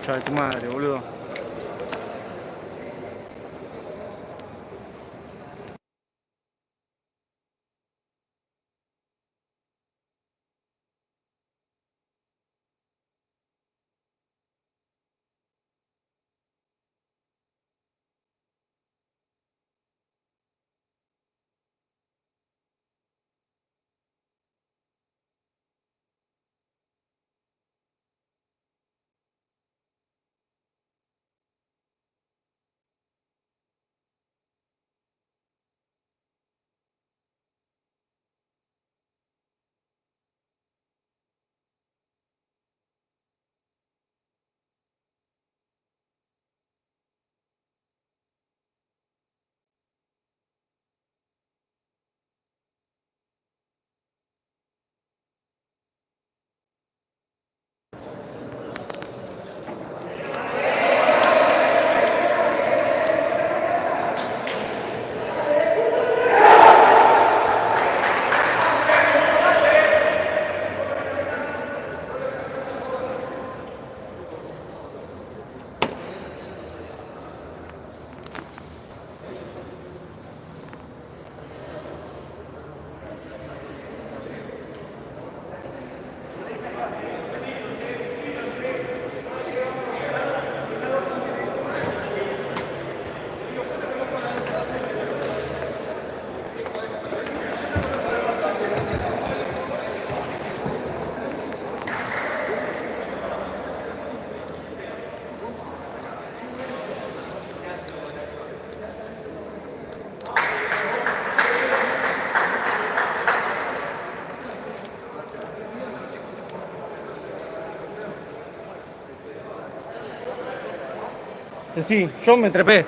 concha de tu madre, boludo. Sí, yo me trepé.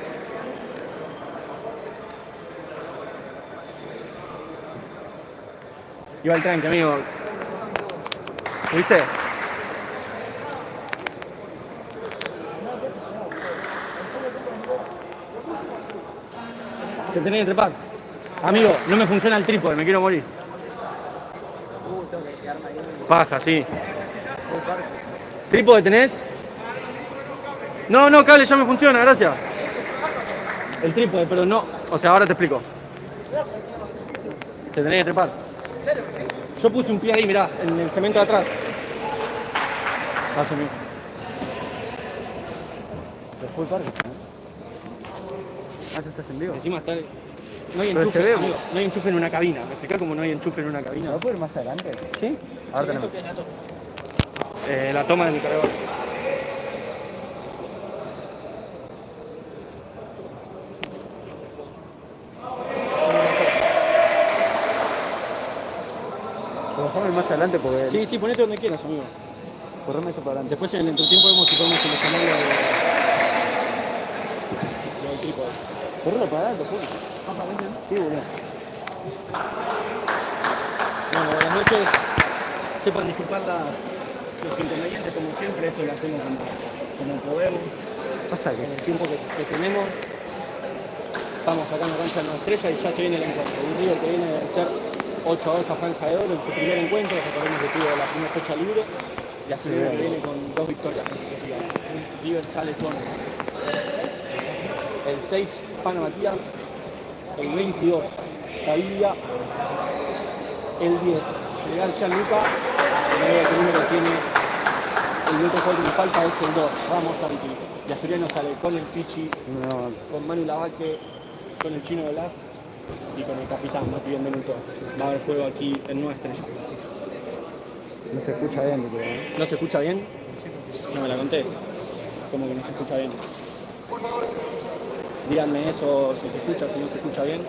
Iba al tranque, amigo. ¿Viste? Te tenés que trepar. Amigo, no me funciona el trípode, me quiero morir. Paja, sí. ¿Trípode tenés? No, no, cable, ya me funciona, gracias. El trípode, pero no. O sea, ahora te explico. Te tenés que trepar. Yo puse un pie ahí, mirá, en el cemento de atrás. Pásame. Después el parque. Ah, ¿tú estás en vivo? Encima está. No hay Pero se enchufe, ve, amigo, no hay enchufe en una cabina. ¿Me explicás cómo no hay enchufe en una cabina? ¿No puedo ir más adelante? ¿Sí? Ahora tenemos. La toma de mi cargador. Pero déjame ir más adelante porque. Sí, sí, ponete donde quieras, amigo. Correme esto para adelante. Después en el entretiempo vemos si podemos solucionar lo del trípode. Correlo para adelante, pues. Sí, boludo. Bueno, buenas noches. Sepan disculpar los inconvenientes, como siempre. Esto lo hacemos como podemos. Pasa En que. el tiempo que tenemos. Estamos acá en la cancha de la Estrella y ya se viene el encuentro. Un River que viene de ser 8-2 a Franja de Oro en su primer encuentro. Recordemos que tuvo la primera fecha libre. Y la primera que viene con 2 victorias consecutivas. River sale con el 6, Fana Matías. El 22, Tavilla. El 10, Legal Gianluca. El número que tiene el único juego que me falta es el 2, Ramos Santi. Y Asturiano sale con el Pichi, No, con Manu Lavaque, con el Chino de Las y con el capitán Mati Benvenuto. Va a haber juego aquí en Nueva Estrella. no se escucha bien, pero. ¿No se escucha bien? No me la contés. ¿Cómo que no se escucha bien? Díganme eso, si se escucha, si no se escucha bien.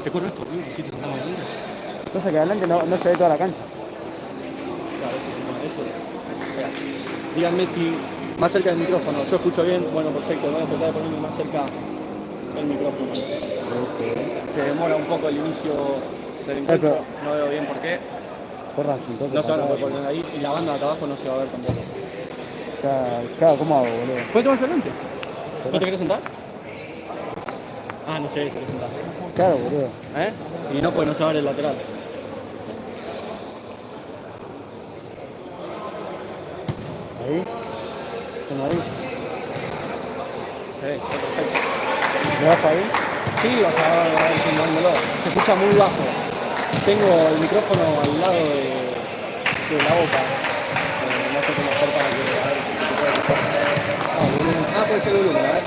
¿Te ocurre esto? ¿Sí te sacamos de línea? Pasa que adelante no se ve toda la cancha. Claro, ese tema de esto. Espera. Díganme si más cerca del micrófono. Yo escucho bien. Bueno, perfecto. Voy a tratar de ponerme más cerca el micrófono. Se demora un poco el inicio del encuentro. No veo bien por qué. Corran sin toque. No se van a poder poner ahí. Y la banda de acá abajo no se va a ver tampoco. O sea, claro, ¿cómo hago, boludo? ¿Puedes tomar adelante? ¿No te querés sentar? Ah, no sé, se querés sentar. Claro, boludo. ¿Eh? Y no, pues no se va a ver el lateral. Ahí. ¿Tengo ahí? Se ve perfecto. ¿Le bajo ahí? Sí, vas a ver filmándolo. Se escucha muy bajo. Tengo el micrófono al lado de la boca. No sé cómo hacer para que a ver si se puede escuchar. Puede ser el volumen, a ver.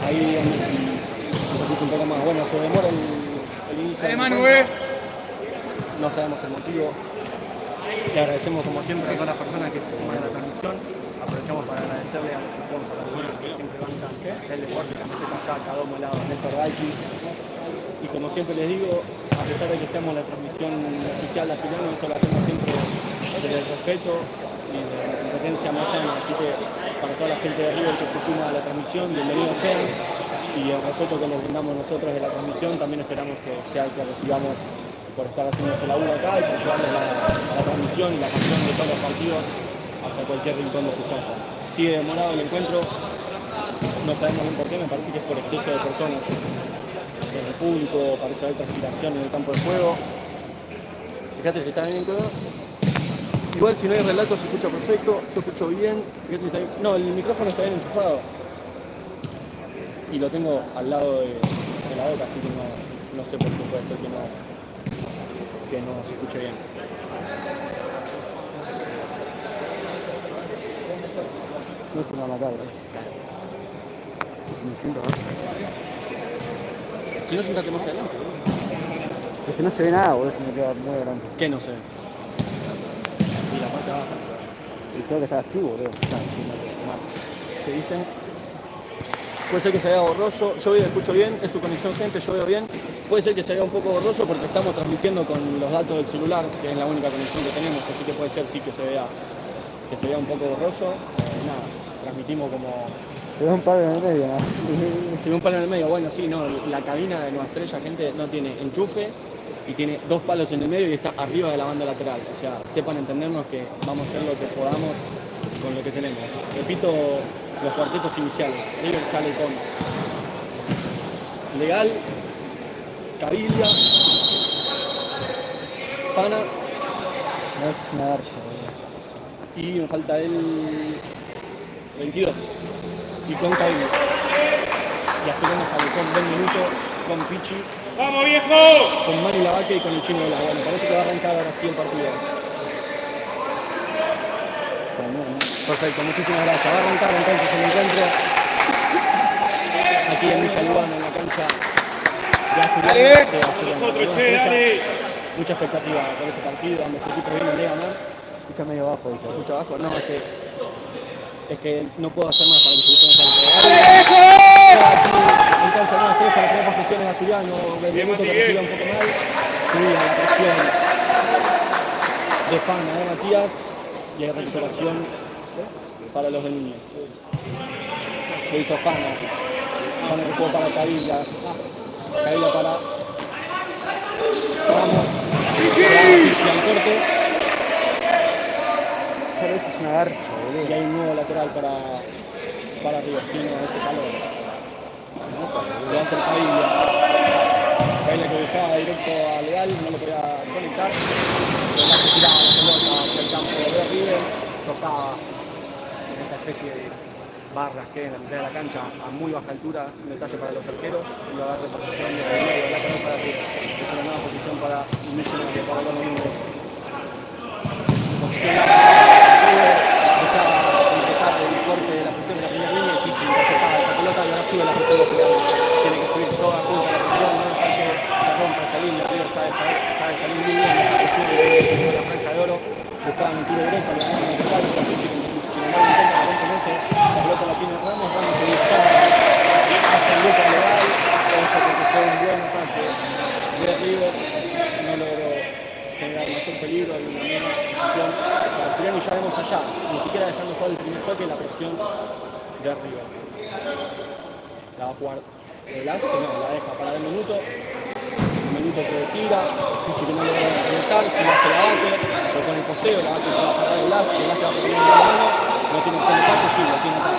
Ahí donde si se escucha un poco más. Bueno, se demora el inicio. No sabemos el motivo. Le agradecemos como siempre a todas las personas que se suman a la transmisión. Aprovechamos para agradecerle a los sponsors que siempre bancan el deporte, camiseta Saca, Domo Helado, Néstor Galki. Y como siempre les digo, a pesar de que seamos la transmisión oficial de Aspirano, esto lo hacemos siempre desde el respeto y de la competencia más sana. Así que para toda la gente de River que se suma a la transmisión, bienvenidos sean. Y el respeto que nos brindamos nosotros de la transmisión, también esperamos que sea el que recibamos por estar haciendo este laburo acá y por llevarles la transmisión y la pasión de todos los partidos hacia cualquier rincón de sus casas. Sigue demorado el encuentro, no sabemos bien por qué, me parece que es por exceso de personas en el público, parece haber transpiración en el campo de juego. Fíjate si está bien encuadrado. Igual si no hay relato se escucha perfecto, yo escucho bien. Fíjate si está bien. No, el micrófono está bien enchufado. Y lo tengo al lado de la boca, así que no sé por qué puede ser que no se escuche bien. No es una macabra. Me siento mal. Si no, siéntate más adelante. Es que no se ve nada, boludo, se me queda muy grande. ¿Qué no se ve? Y la parte de abajo no se ve. Y creo que está así, boludo. ¿Qué dicen? Puede ser que se vea borroso, yo veo, escucho bien, es su conexión gente, yo veo bien. Puede ser que se vea un poco borroso porque estamos transmitiendo con los datos del celular, que es la única conexión que tenemos, así que puede ser sí que se vea un poco borroso. Nada, transmitimos como... Se ve un palo en el medio, ¿no? Se ve un palo en el medio, bueno, sí, no, la cabina de Nueva Estrella, gente, no tiene enchufe y tiene 2 palos en el medio y está arriba de la banda lateral. O sea, sepan entendernos que vamos a hacer lo que podamos con lo que tenemos. Repito, los cuartetos iniciales. River sale con Legal, Caviglia, Fana. No es una garcha, boludo. Y me falta el 22. Y con Caviglia. Y Aspirano sale con Benvenuto, con Pichi. ¡Vamos, viejo! Con Mario Lavaque y con el Chino de la Bueno, parece que va a arrancar ahora sí el partido. Perfecto, muchísimas gracias. Va a arrancar entonces el encuentro aquí en Villa Lugano, en la cancha de Aspirano. Mucha expectativa por este partido, ambos equipos vienen de ganar. Escucha medio bajo, dice. ¿Se escucha abajo? No, es que no puedo hacer más para que se escuche más. En cancha Nueva Estrella, la primera posición es Aspirano, Benvenuto que recibe un poco mal, subida la presión de Fana, de Matías, y hay recuperación para los de Núñez. Lo hizo Fana. Fana que jugó para Caviglia. Caviglia para Ramos. Pichi al corte. Pero eso es una garcha, boludo. Y hay un nuevo lateral para River. Sí, no, este palo. Le va a hacer Caviglia. Caviglia que buscaba directo a Legal, no lo podía conectar. Pero que tiraba la pelota hacia el campo de River. Tocaba en esta especie de barras que hay en la mitad de la cancha a muy baja altura, un detalle para los arqueros, y lo agarra posición de medio, la cancha para River. Es una nueva posición para Millonario, para los Núñez. Posición larga para River, buscaba completar el corte de la presión de la primera línea, y Pichi interceptaba esa pelota y ahora sube la presión de River. Tiene que subir toda junto a la presión, no dejar que se rompa esa línea. River sabe salir muy bien esa presión de la franja de oro. Buscaban un tiro directo, le ganan el total, con Pichi, sin embargo intenta la rompe meses, la pelota la tiene Ramos que buscaba hacia el Luca Legal, esto porque fue un buen ataque de River, no logró generar mayor peligro, hay una buena posición para Aspirano y ya vemos allá, ni siquiera dejando jugar el primer toque, la presión de River. La va a jugar Velas, que no, la deja para Benvenuto. Benvenuto que tira, Pichi que no logra conectar, si no se la bate, lo pone el posteo, la bate para parar Velas que va a poner en la mano, no tiene opción de pase, sí, lo tiene acá.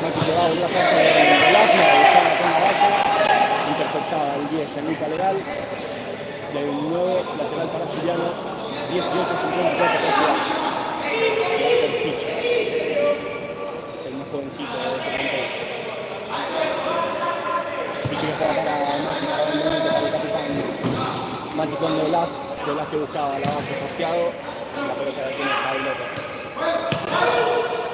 Mati que va a volver a jugar con Velas, no, buscaba con la bate, interceptada el 10 en Luca Legal, y hay un nuevo lateral para Aspirano, 18-54 para jugar. Va a ser Pichi. jovencito de Toronto. Pichi que juega para Mati, para el capitán. Mati con de Blas que buscaba la base posteado. La pelota la tiene Javi López.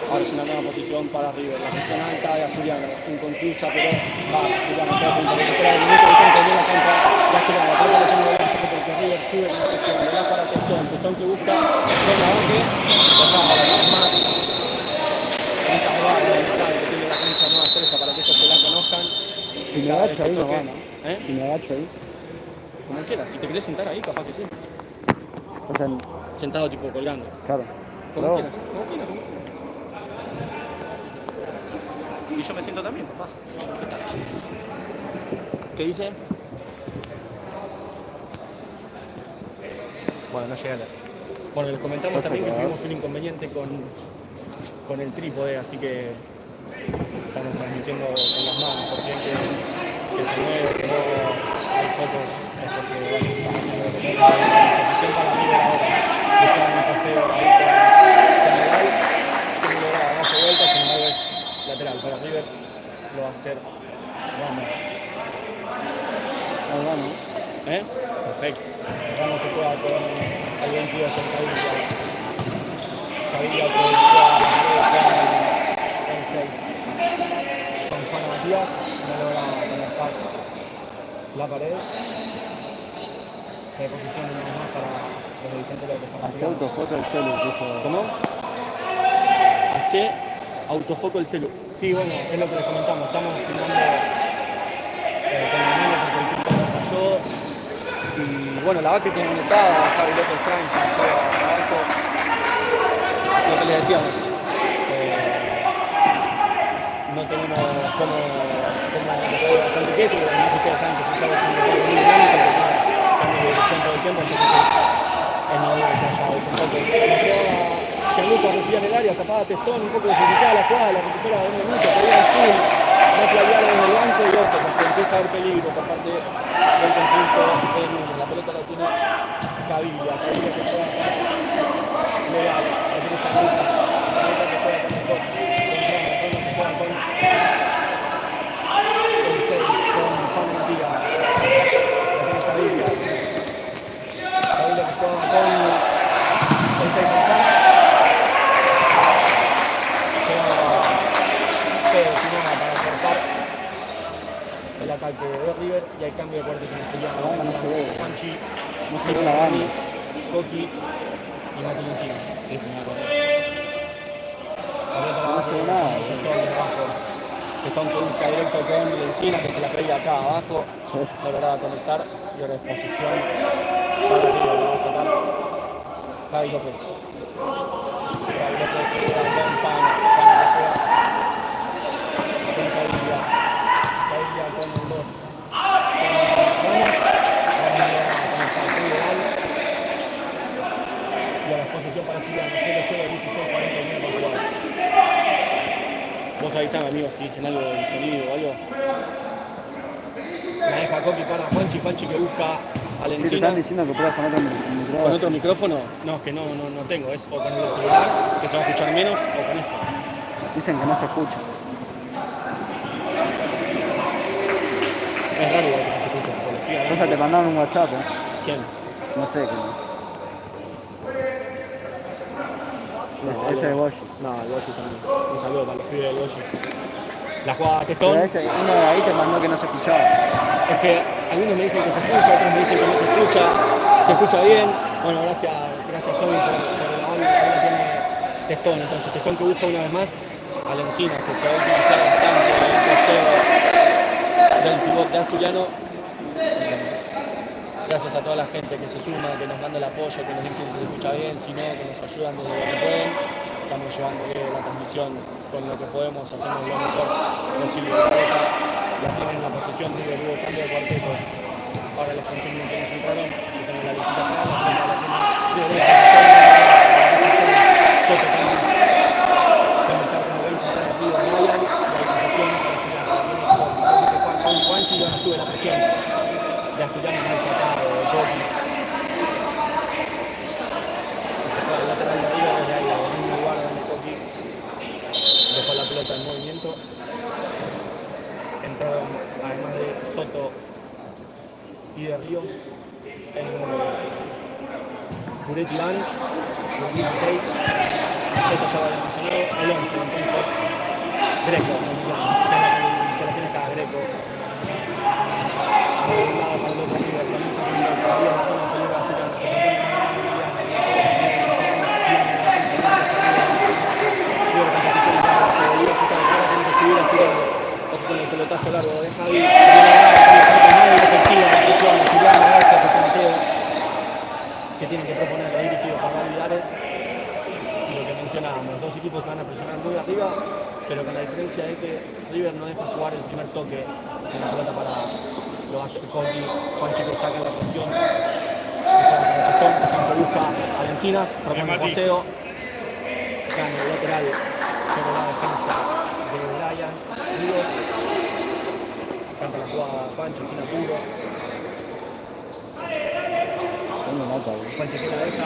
Ahora es una nueva posición para River. La posición alta de Asturiano. Inconclusa, pero va Asturiano. Todo punto. Recupera el minuto de tiempo de la contra de Asturiano. La pelota la tiene Blas porque River sube con la presión. Le da para Testón. Testón que busca con la base. Más. Esta jugada de mitad que tiene la cancha nueva Teresa para que estos que la conozcan. Si me agacho ahí, no va, ¿no? Si me agacho ahí. Como quieras. Si te querés sentar ahí, capaz que sí. O sea, Sentado tipo colgando. claro. Como quieras. Como quieras. Y yo me siento también, papá. ¿Qué tal? ¿Qué dice? Bueno, no llega a leer. Bueno, les comentamos también que tuvimos un inconveniente con el trípode, así que estamos transmitiendo con las manos. Por si ven que se mueve, que no hay fotos, es porque bueno, estamos haciendo la posición para River ahora. Buscaban un posteo ahí con General, que no logra darse vuelta, sin embargo es lateral para River. Lo va a hacer Ramos. Ramos. Perfecto. Ramos que juega con el 22 con Cavilla. Cavilla que juega con el 6. Con Fana Matías. No logra conectar la pared. De posición una vez más para los de Vicente López. Hace autofoto del celu. ¿Cómo? Hace autofoco el celu. Sí, bueno, es lo que les comentamos. Estamos filmando con el niño porque el tipo nos falló. Y bueno, la vaca tiene anotada, Javi López Frank, pasó abajo. Lo que les decíamos. No tenemos como bastante quieto, y además ustedes saben que se está haciendo algo muy dinámico, que es cambio de dirección todo el tiempo, entonces es normal que haya desenfoques. Nos lleva Gianluca, recibía en el área, tapada Testón, un poco desutilizada la jugada, la recupera de 1 minuto, perdía el full, no claviar desde el banco y ojo, porque empieza a haber peligro por parte del conjunto de Núñez. La pelota la tiene Cavilla que juega legal, la tiene Gianluca, la pelota que juega con el 2, que juega con el 6, con Juan Matías, la tiene Cavilla que juega con el 6 con Juan. El ataque de River y hay cambio de cuarto con Asturiano. No se ve. Panchi, No se ve la banda. Coqui y Mati encima. No se ve nada. Testón que busca directo con Encina, que se la creía acá abajo. No lograba conectar y ahora es posición para River. Lo va a sacar Javi López. Javi López que queda con Fana. Fana que juega con Cavilla. Cavilla con el 2. Con Ramos. Con el partido legal. Y a la exposición para Asturiano. 0-0, 16, 41 por jugar. Vos avisame, amigos, si dicen algo del sonido o algo. La deja Coqui para Juanchi. Juanchi que busca al Encina. Sí, te están diciendo que pruebas con otro micrófono. ¿Con otro micrófono? No, es que no tengo. Es o con el celular, que se va a escuchar menos, o con esto. Dicen que no se escucha. Es raro igual que no se escucha. Porque estoy hablando. O sea, te mandaron un WhatsApp, ¿eh? ¿Quién? No sé quién. Ese es Boshi. No, el Boshi es un saludo para los pibes del Boshi. La jugada Testón. Pero ese, uno de ahí te mandó que no se escuchaba. Es que algunos me dicen que se escucha, otros me dicen que no se escucha. Se escucha bien. Bueno, gracias Toby por el audio. Ahora tiene Testón. Entonces Testón que busca una vez más a la Encina, que se va a utilizar bastante el posteo del pivot de Asturiano. Gracias a toda la gente que se suma, que nos manda el apoyo, que nos dice que se escucha bien, si no, que nos ayudan desde lo que pueden. Estamos llevando la transmisión con lo que podemos, hacemos lo mejor posible. La tienen en la posición de hubo cambio de cuartetos. Ahora los consiguen que nos entraron, que tengo la visita acá, la tiene Soto Campos. Conectar como 20 está arriba Ryan, y hay posición con Juanchi y ahora sube la presión. De Asturiano mal sacado, de Coqui. Se juega el lateral de arriba desde ahí, en el mismo lugar donde Coqui dejó la pelota en 9 movimiento. Entraron, además de Soto y de Ríos, Buret Iván, el 16, Soto ya lo había mencionado, el 11 entonces, Greco, que la tiene acá, Greco. De un lado para el otro, todavía en la zona de peligro, con el pelotazo largo de Javi, efectiva, que tienen que proponer, dirigido por Juan Vidares. Y lo que mencionábamos, dos equipos que van a presionar muy arriba, pero con la diferencia de que River no deja jugar el primer toque de la pelota parada. Lo va a hacer Coqui, Juanchi que saca la presión, busca a Encinas, propone el posteo, gana el lateral sobre la defensa de Brian Ríos, canta la jugada Juanchi sin apuro. Juanchi que la deja,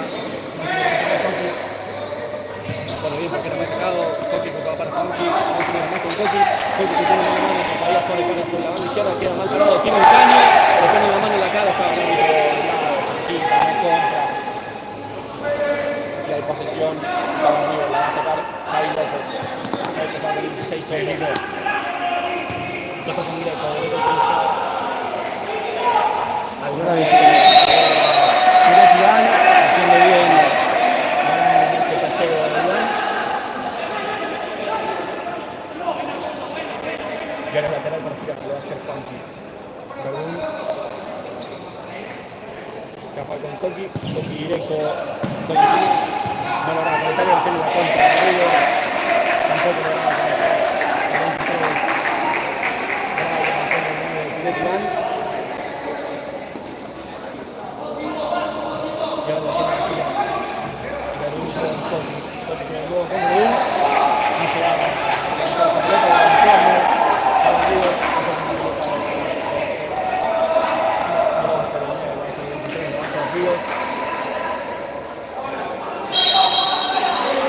bueno, bien, porque no me ha sacado, Coqui que va para Juanchi, Juanchi nada más con Coqui, Coqui que tiene una mano, que todavía sobre la mano izquierda, queda mal parado, tiene un caño, le pone la mano en la cara, está hablando de lado, se quita, no compra. Y hay posesión, para arriba, la va a sacar Javi López. Javi López va a tener 16 segundos. Se fue con directo, alguna vez Buret Iván, haciendo bien. Y ahora lateral para girar, que lo va a hacer Juanchi. Verdún. Cafá con Coqui, Coqui directo, Coqui sin. No lograba conectar y hacer la contra. River tampoco lograba conectar. 23. Brian con el nombre de Buret Iván. Y ahora la tiene que girar. Verdún con Coqui. Coqui se lo con Verdún. Y se va a levantar esa pelota, va a entrarme. Para River, Ríos.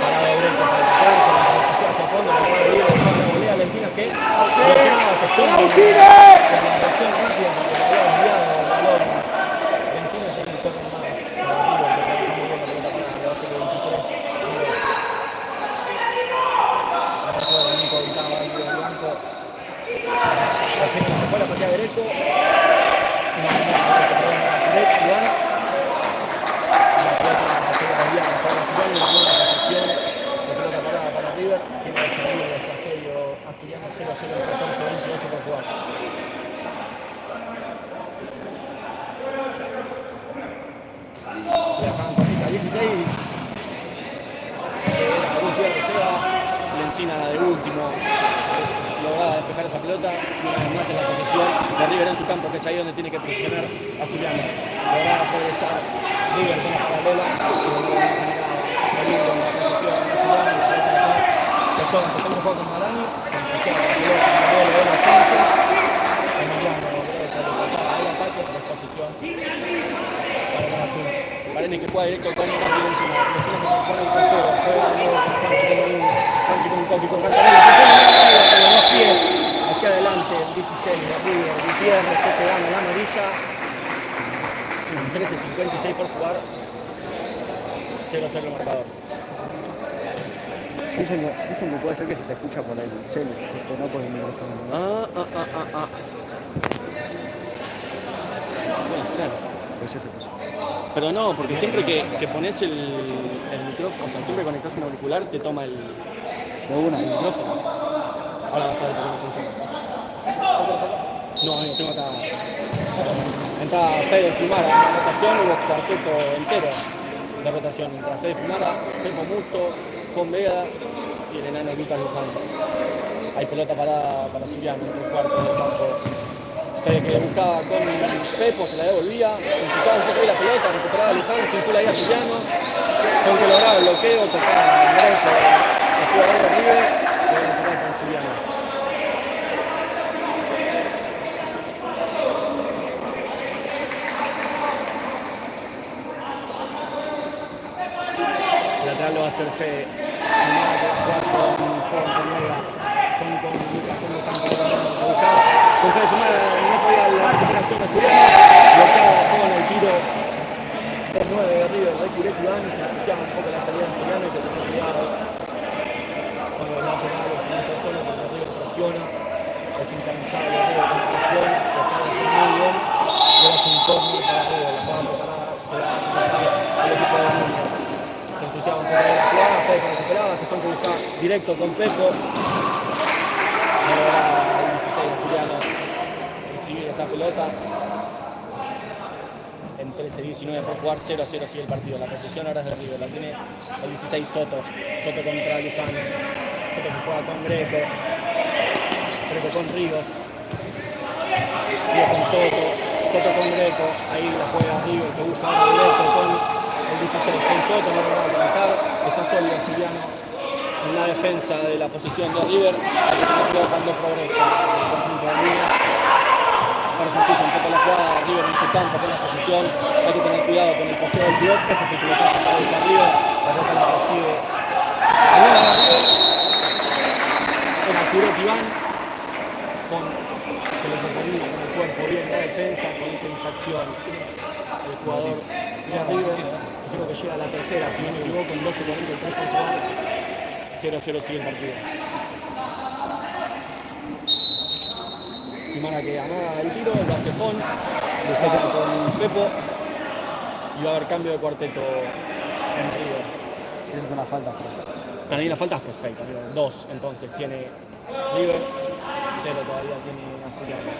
Para de Greco, para tocar, para hacia el fondo, la jugada de Ríos, la volea de Encinas que bloqueaba, con la reacción rápida porque le había desviado el balón. Encinas en el toque más para Ríos, que está muy bien la pelota parada, le va a hacer 23 Ríos. La sacó de Nico Vitao, el blanco. La checa se fue, la patea de Greco. Una Buret Iván. La parada para River, tiene el segundo de Caserio Asturiano 0-0 el 14-28 por jugar. Se dejaban cortita 16. Un pierde se va. La Encina de último. Lograba despejar esa pelota. Y una vez más en la posesión de River en su campo, que es ahí donde tiene que presionar Asturiano. Lograba progresar River con la paralela. Con la posesión de Asturiano. Se juega con Malani, se ensuciaba la pelota, el gol de la ausencia. Emiliano ahí ataque, pero es posición para Brasil. Parece que juega directo con Iñaki encima. Recién que se pone el costero, juega de nuevo con Juanchi con un Coqui con Cantarella. Con los dos pies hacia adelante, el 16 de River, Gutiérrez, que se gana la amarilla. 13:56 por jugar. 0-0 el marcador. Dicen que puede ser que se te escucha por el celu, no por el micrófono. Puede ser. Pues se te puso. Pero no, porque siempre que pones el micrófono, o sea, siempre conectas un auricular, te toma el micrófono. Ahora vas a ver por qué no funciona. No, tengo acá. Entra Fede Fumara en la rotación, hubo cuarteto entero de rotación. Entra Fede Fumara, Pepo Musto, Fon Vega y el enano Lucas Luján. Hay pelota para Asturiano en el cuarto del campo. Fede que buscaba con Pepo, se la devolvía, se ensuciaba un poco ahí la pelota, recuperaba a Luján, se fue ahí a Asturiano. Fue que lograba el bloqueo, tocaba el Greco, el jugador de River, y el lateral para Asturiano. Lateral lo va a hacer Fede. Fumar, jugar con Fon, con Vega. Con Lucas, con Lucas, con Fede Fimara, no podía la recuperación de Asturiano, bloqueaba de fondo el tiro del 9 de River, de Curec Iván, se ensuciaba un poco la salida de Asturiano y que tenía cuidado con los laterales en esta zona porque River presiona, es incansable River con la presión, lo sabe hacer muy bien, y ahora es un córner para River, la jugada preparada el equipo de Núñez. Se ensuciaba un poco de la jugada, Fede que recuperaba, Testón que busca directo con Pepo. No lograba el 16 Asturiano recibir esa pelota. En 13-19 por jugar 0-0 sigue el partido. La posesión ahora es de River, la tiene el 16 Soto. Soto contra Luján. Soto que juega con Greco. Greco con Ríos. Ríos con Soto. Soto con Greco. Ahí la juega River que busca ahora directo con el 16 con Soto. No logra conectar. Está sólido Asturiano en la defensa de la posición de River. Hay que tener cuidado cuando progresa el conjunto de River. Ahora se ensucia un poco la jugada, River en su campo con la posición. Hay que tener cuidado con el posteo del pivot. Ese es el pilotaje para el River. La pelota la recibe River. En Curec Iván. Fon que lo proponía con el cuerpo bien la defensa, con esta infracción. El jugador de River, creo que llega a la tercera, si no me equivoco, en 12:43 por jugar. 0-0 sigue el partido. Fimara que amaga el tiro, lo hace Fon, buscaba con Pepo y va a haber cambio de cuarteto en River. Esa es una falta. Para mí la falta es perfecta, 2 entonces tiene River, 0 todavía tiene Asturiano.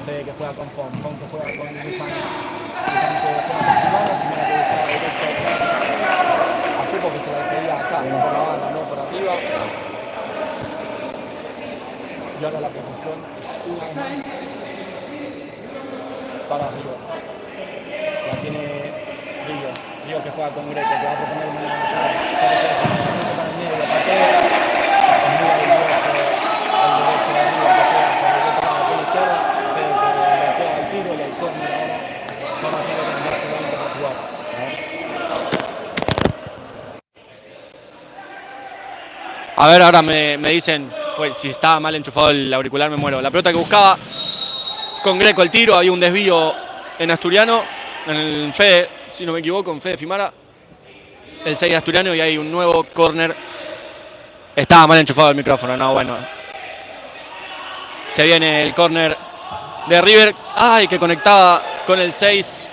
Fede que juega con Fon que juega con Luján, Luján que juega con Fimara que buscaba directo a Pepo que se la despedía acá, por la banda, no por arriba. Y ahora la posición es una vez más para Ríos. La tiene Ríos. Ríos que juega con Greco, que va a proponer una mayor. Mucho para el medio, pateo. Es muy habilidoso el derecho de Ríos que juega con el otro lado con la izquierda. Fede que bloquea el tiro y el córner ahora para Ríos que no se va a jugar. A ver, ahora me dicen, pues si estaba mal enchufado el auricular me muero. La pelota que buscaba con Greco el tiro, había un desvío en Asturiano, en el Fede, si no me equivoco, en Fede Fimara, el 6 Asturiano y hay un nuevo córner. Estaba mal enchufado el micrófono, no, bueno. Se viene el córner de River, ay, que conectaba con el 6,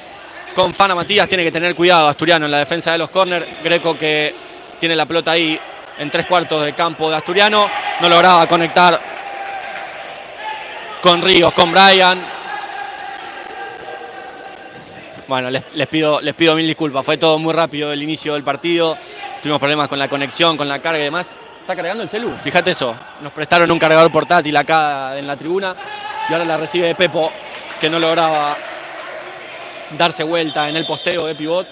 con Fana Matías, tiene que tener cuidado Asturiano en la defensa de los córners. Greco que tiene la pelota ahí en 3/4 de campo de Asturiano, no lograba conectar con Ríos, con Brian. Bueno, les pido mil disculpas, fue todo muy rápido el inicio del partido, tuvimos problemas con la conexión, con la carga y demás. Está cargando el celu, fíjate eso, nos prestaron un cargador portátil acá en la tribuna y ahora la recibe Pepo, que no lograba darse vuelta en el posteo de pivot.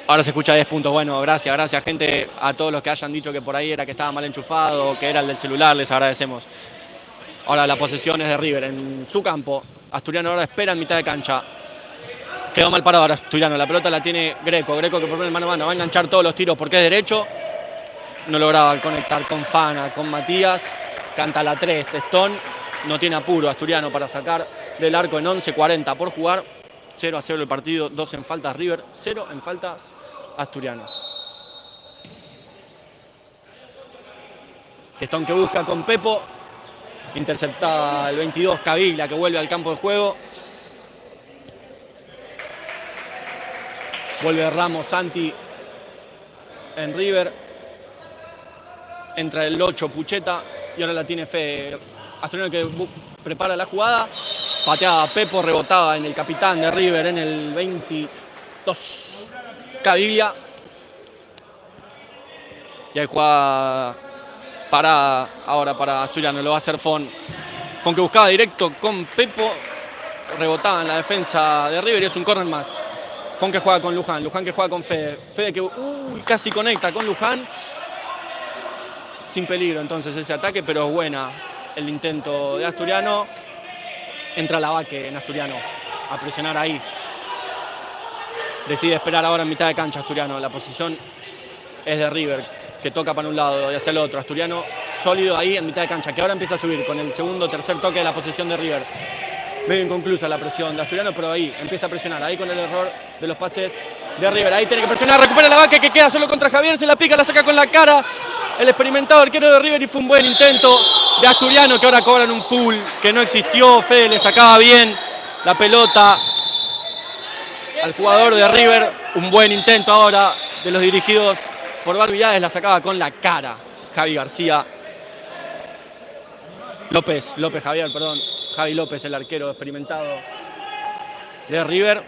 Ahora se escucha 10 puntos. Bueno, gracias gente, a todos los que hayan dicho que por ahí era que estaba mal enchufado, que era el del celular, les agradecemos. Ahora la posesión es de River en su campo. Asturiano ahora espera en mitad de cancha. Quedó mal parado ahora Asturiano, la pelota la tiene Greco que propone mano a mano, va a enganchar todos los tiros porque es derecho. No lograba conectar con Fana, con Matías. Canta la 3, Testón. No tiene apuro Asturiano para sacar del arco en 11:40 por jugar. 0-0 el partido, 2 en faltas River, 0 en faltas Asturiano. Testón que busca con Pepo. Interceptada el 22 Caviglia que vuelve al campo de juego. Vuelve Ramos Santi en River. Entra el 8 Pucheta y ahora la tiene Fede. Asturiano que prepara la jugada. Pateaba Pepo, rebotaba en el capitán de River en el 22 Caviglia. Y ahí juega parada ahora para Asturiano, lo va a hacer Fon. Fon que buscaba directo con Pepo. Rebotaba en la defensa de River y es un córner más. Fon que juega con Luján, Luján que juega con Fede. Fede que casi conecta con Luján. Sin peligro entonces ese ataque, pero es buena el intento de Asturiano. Entra Lavaque en Asturiano a presionar ahí. Decide esperar ahora en mitad de cancha Asturiano. La posición es de River, que toca para un lado y hacia el otro. Asturiano sólido ahí en mitad de cancha, que ahora empieza a subir con el segundo, tercer toque de la posesión de River. Medio inconclusa la presión de Asturiano, pero ahí empieza a presionar, ahí con el error de los pases de River. Ahí tiene que presionar, recupera la vaca que queda solo contra Javier, se la pica, la saca con la cara. El experimentado arquero de River y fue un buen intento de Asturiano, que ahora cobran un full que no existió. Fede le sacaba bien la pelota al jugador de River. Un buen intento ahora de los dirigidos por Balvillares, la sacaba con la cara Javi García. Javi López, el arquero experimentado de River.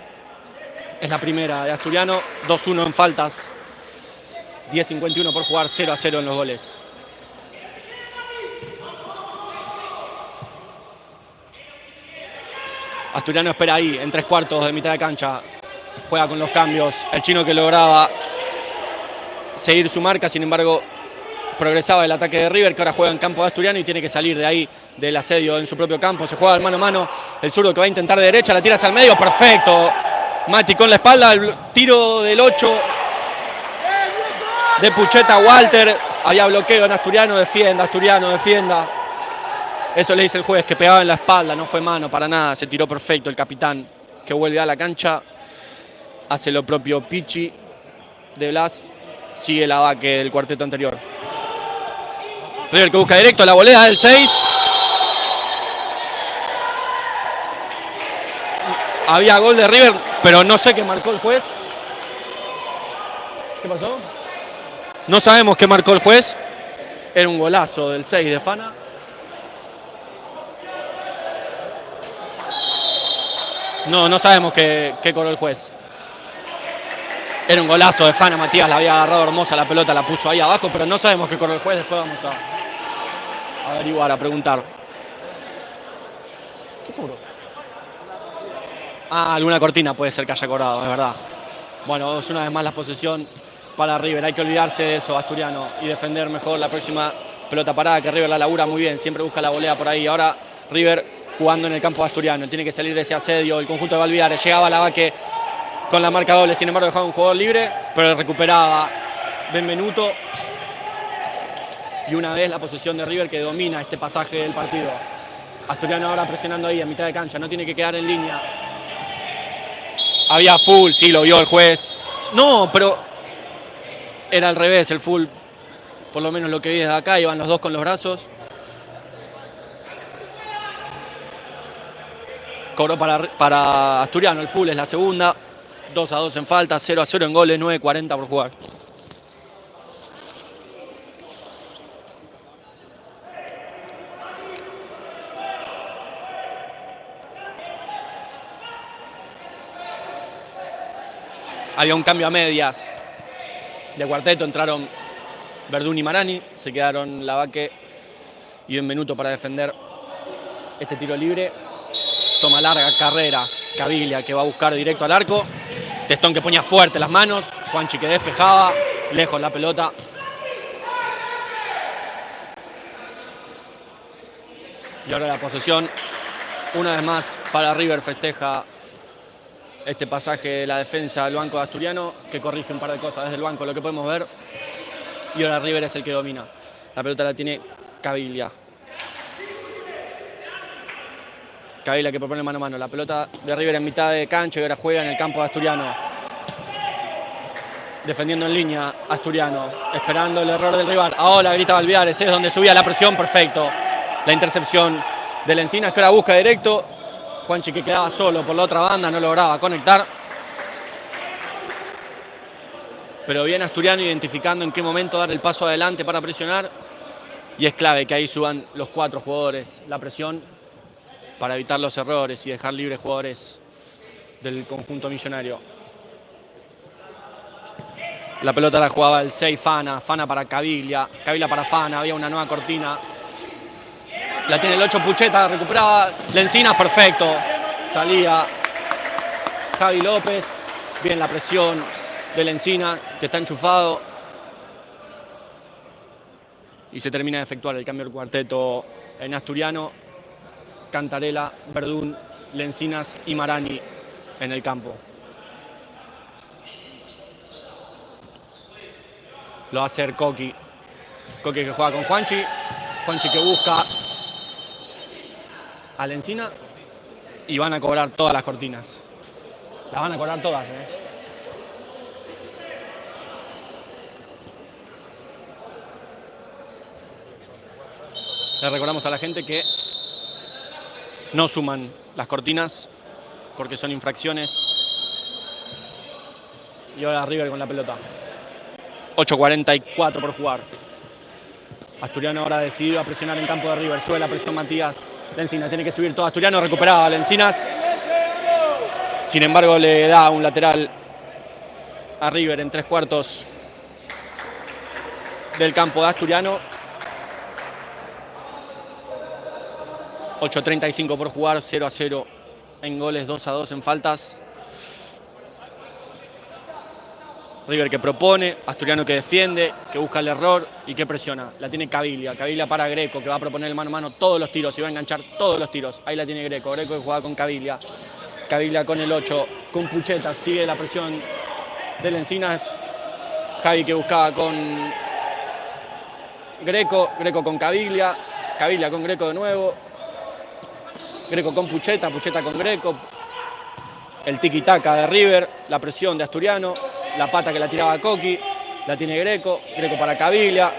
Es la primera de Asturiano, 2-1 en faltas, 10:51 por jugar, 0-0 en los goles. Asturiano espera ahí, en 3/4 de mitad de cancha. Juega con los cambios. El chino que lograba seguir su marca, sin embargo, progresaba el ataque de River, que ahora juega en campo de Asturiano y tiene que salir de ahí, del asedio en su propio campo. Se juega el mano a mano. El zurdo que va a intentar de derecha, la tira hacia el medio. Perfecto. Mati con la espalda. El tiro del 8 de Pucheta Walter. Había bloqueo en Asturiano. Defienda, Asturiano, defienda. Eso le dice el juez, que pegaba en la espalda. No fue mano para nada. Se tiró perfecto el capitán, que vuelve a la cancha. Hace lo propio Pichi de Blas. Sigue la vaque del cuarteto anterior. River que busca directo la volea del 6. Había gol de River, pero no sé qué marcó el juez. ¿Qué pasó? No sabemos qué marcó el juez. Era un golazo del 6 de Fana. No sabemos qué cobró el juez. Era un golazo de Fana, Matías la había agarrado hermosa la pelota, la puso ahí abajo, pero no sabemos qué cobró el juez. Después vamos a averiguar, a preguntar. ¿Qué cobró? Alguna cortina puede ser que haya cobrado, es verdad. Bueno, es una vez más la posesión para River. Hay que olvidarse de eso, Asturiano, y defender mejor la próxima pelota parada, que River la labura muy bien, siempre busca la volea por ahí. Ahora River jugando en el campo de Asturiano, tiene que salir de ese asedio. El conjunto de Balvillares llegaba a la vaque con la marca doble, sin embargo dejaba un jugador libre, pero recuperaba Benvenuto. Y una vez la posesión de River, que domina este pasaje del partido. Asturiano ahora presionando ahí a mitad de cancha, no tiene que quedar en línea. Había full, sí, lo vio el juez. No, pero era al revés el full. Por lo menos lo que vi desde acá, iban los dos con los brazos. Cobró para Asturiano el full, es la segunda. 2-2 en falta, 0-0 en goles, 9:40 por jugar. Había un cambio a medias de cuarteto, entraron Verdún y Marani, se quedaron Lavaque y Benvenuto para defender este tiro libre. Toma larga, carrera, Caviglia que va a buscar directo al arco. Testón que ponía fuerte las manos, Juanchi que despejaba, lejos la pelota. Y ahora la posesión, una vez más para River, festeja este pasaje de la defensa del banco de Asturiano, que corrige un par de cosas desde el banco, lo que podemos ver. Y ahora River es el que domina. La pelota la tiene Caviglia. Caviglia que propone mano a mano. La pelota de River en mitad de cancha y ahora juega en el campo de Asturiano. Defendiendo en línea Asturiano, esperando el error del rival. Ahora grita Balvillares, es donde subía la presión, perfecto. La intercepción del Encinas, que ahora busca directo. Juanchi que quedaba solo por la otra banda, no lograba conectar. Pero bien Asturiano identificando en qué momento dar el paso adelante para presionar. Y es clave que ahí suban los 4 jugadores la presión para evitar los errores y dejar libres jugadores del conjunto millonario. La pelota la jugaba el 6 Fana, Fana para Caviglia, Caviglia para Fana, había una nueva cortina. La tiene el 8 Pucheta, recuperaba Lencinas, perfecto. Salía Javi López, bien la presión de Lencinas, que está enchufado. Y se termina de efectuar el cambio del cuarteto en Asturiano. Cantarela, Verdún, Lencinas y Marani en el campo. Lo va a hacer Coqui. Coqui que juega con Juanchi. Juanchi que busca a Lencina y van a cobrar todas las cortinas. Las van a cobrar todas, Le recordamos a la gente que no suman las cortinas porque son infracciones. Y ahora River con la pelota. 8:44 por jugar. Asturiano ahora decidido a presionar en campo de River. Sube la presión Matías. Lencina tiene que subir todo. Asturiano recuperaba Lencinas. Sin embargo, le da un lateral a River en 3/4 del campo de Asturiano. 8:35 por jugar, 0-0 en goles, 2-2 en faltas. River que propone, Asturiano que defiende, que busca el error y que presiona. La tiene Caviglia. Caviglia para Greco, que va a proponer el mano a mano todos los tiros y va a enganchar todos los tiros. Ahí la tiene Greco. Greco que juega con Caviglia. Caviglia con el 8, con Pucheta. Sigue la presión de Lencinas. Javi que buscaba con Greco. Greco con Caviglia. Caviglia con Greco de nuevo. Greco con Pucheta. Pucheta con Greco. El tiki-taka de River. La presión de Asturiano. La pata que la tiraba Coqui, la tiene Greco, Greco para Caviglia.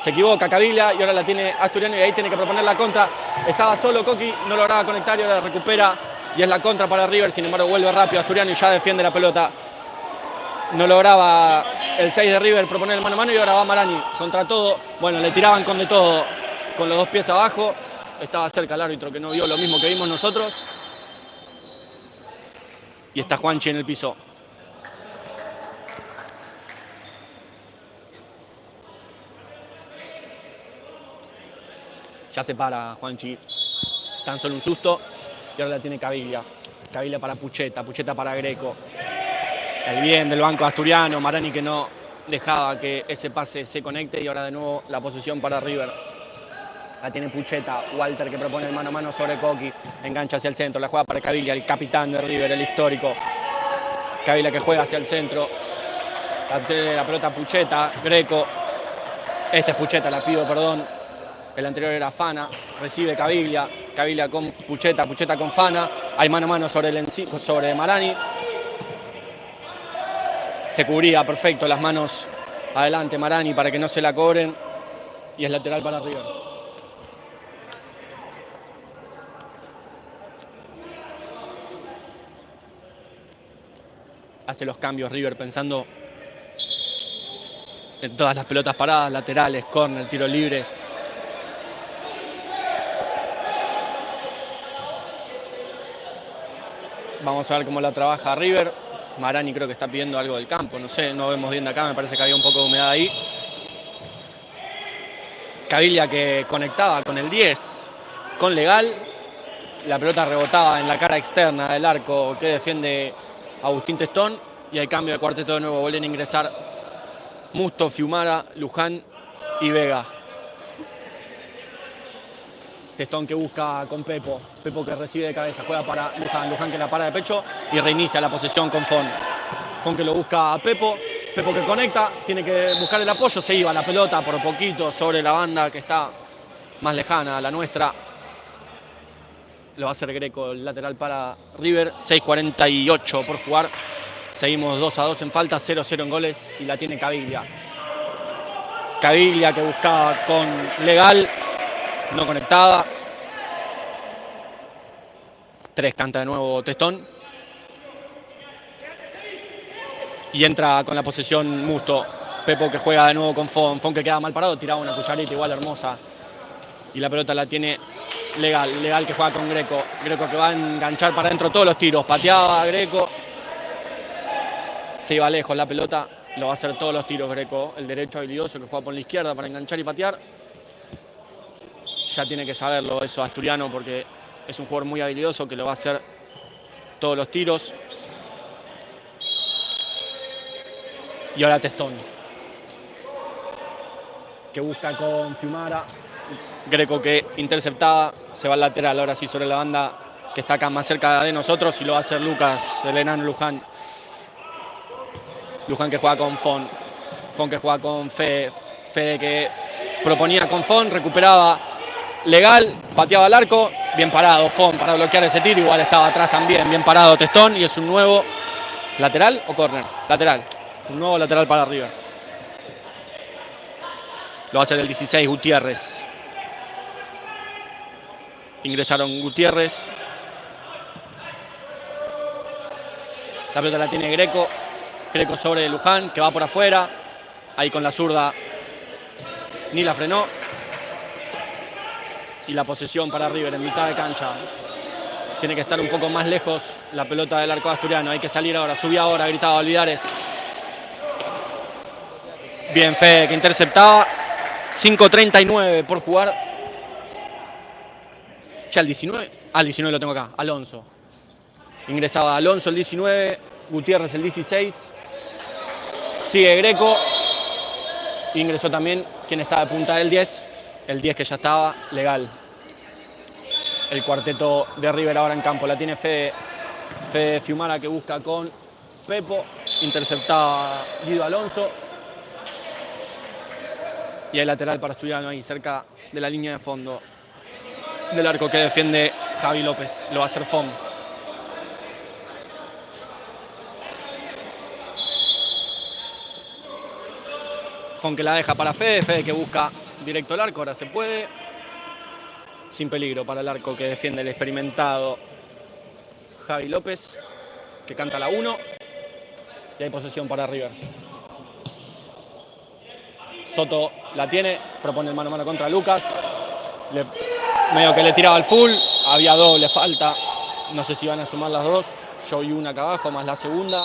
Se equivoca Caviglia y ahora la tiene Asturiano y ahí tiene que proponer la contra. Estaba solo Coqui, no lograba conectar y ahora recupera y es la contra para River. Sin embargo vuelve rápido Asturiano y ya defiende la pelota. No lograba el 6 de River proponer el mano a mano y ahora va Marani contra todo. Bueno, le tiraban con de todo, con los dos pies abajo. Estaba cerca el árbitro que no vio lo mismo que vimos nosotros. Y está Juanchi en el piso. Ya se para Juanchi. Tan solo un susto. Y ahora la tiene Caviglia. Caviglia para Pucheta. Pucheta para Greco. El bien del banco asturiano. Marani que no dejaba que ese pase se conecte. Y ahora de nuevo la posesión para River. La tiene Pucheta, Walter que propone el mano a mano sobre Coqui, engancha hacia el centro, la juega para Caviglia, el capitán de River, el histórico. Caviglia que juega hacia el centro, la pelota Pucheta, Greco, este es Pucheta, la pido perdón, el anterior era Fana, recibe Caviglia, Caviglia con Pucheta, Pucheta con Fana, hay mano a mano sobre Marani. Se cubría perfecto las manos adelante Marani para que no se la cobren y es lateral para River. Hace los cambios River pensando en todas las pelotas paradas, laterales, córner, tiros libres. Vamos a ver cómo la trabaja River. Marani creo que está pidiendo algo del campo, no sé, no vemos bien de acá, me parece que había un poco de humedad ahí. Caviglia que conectaba con el 10, con Legal. La pelota rebotaba en la cara externa del arco que defiende Agustín Testón y hay cambio de cuarteto de nuevo. Vuelven a ingresar Musto, Fiumara, Luján y Vega. Testón que busca con Pepo. Pepo que recibe de cabeza, juega para Luján. Luján que la para de pecho y reinicia la posesión con Fon. Fon que lo busca a Pepo. Pepo que conecta, tiene que buscar el apoyo. Se iba la pelota por poquito sobre la banda que está más lejana a la nuestra. Lo va a hacer Greco, el lateral para River. 6:48 por jugar. Seguimos 2-2 en falta, 0-0 en goles y la tiene Caviglia. Caviglia que buscaba con Legal, no conectaba. 3 canta de nuevo Testón. Y entra con la posesión Musto. Pepo que juega de nuevo con Fon. Fon que queda mal parado, tiraba una cucharita igual hermosa. Y la pelota la tiene Legal. Legal que juega con Greco. Greco que va a enganchar para adentro todos los tiros. Pateaba a Greco. Se iba lejos la pelota. Lo va a hacer todos los tiros Greco. El derecho habilidoso que juega por la izquierda para enganchar y patear. Ya tiene que saberlo eso Asturiano porque es un jugador muy habilidoso que lo va a hacer todos los tiros. Y ahora Testón, que busca con Fiumara. Greco que interceptaba, se va al lateral, ahora sí sobre la banda que está acá más cerca de nosotros y lo va a hacer Lucas, el enano Luján. Luján que juega con Fon. Fon que juega con Fede. Fede que proponía con Fon, recuperaba Legal, pateaba al arco, bien parado Fon para bloquear ese tiro, igual estaba atrás también, bien parado Testón, y es un nuevo lateral o córner, lateral, es un nuevo lateral para River. Lo va a hacer el 16, Gutiérrez. Ingresaron Gutiérrez. La pelota la tiene Greco. Greco sobre Luján, que va por afuera. Ahí con la zurda ni la frenó. Y la posesión para River en mitad de cancha. Tiene que estar un poco más lejos la pelota del arco asturiano. Hay que salir ahora, subía ahora, gritaba Olivares. Bien, Fede, que interceptaba. 5:39 por jugar. Ya el 19. El 19 lo tengo acá, Alonso. Ingresaba Alonso el 19, Gutiérrez el 16. Sigue Greco. Ingresó también quien está de punta del 10. El 10 que ya estaba, Legal. El cuarteto de River ahora en campo. La tiene Fede Fiumara, que busca con Pepo. Interceptaba Guido Alonso. Y hay lateral para Asturiano ahí, cerca de la línea de fondo del arco que defiende Javi López. Lo va a hacer Fon. Fon que la deja para Fede. Fede que busca directo al arco. Ahora se puede. Sin peligro para el arco que defiende el experimentado Javi López, que canta la 1. Y hay posesión para River. Soto la tiene, propone el mano a mano contra Lucas. Medio que le tiraba al full, había doble falta. No sé si van a sumar las dos. Yo vi una acá abajo, más la segunda.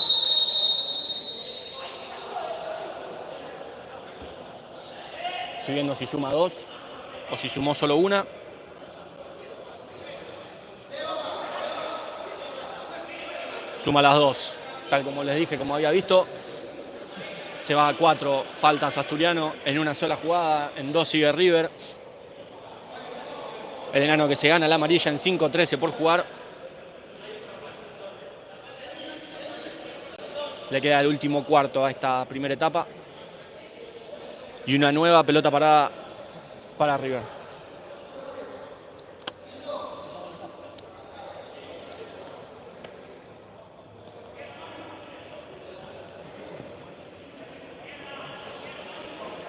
Estoy viendo si suma dos o si sumó solo una. Suma las dos, tal como les dije, como había visto. Se va a 4 faltas Asturiano en una sola jugada, en 2 sigue River. El enano que se gana la amarilla en 5:13 por jugar. Le queda el último cuarto a esta primera etapa. Y una nueva pelota parada para River.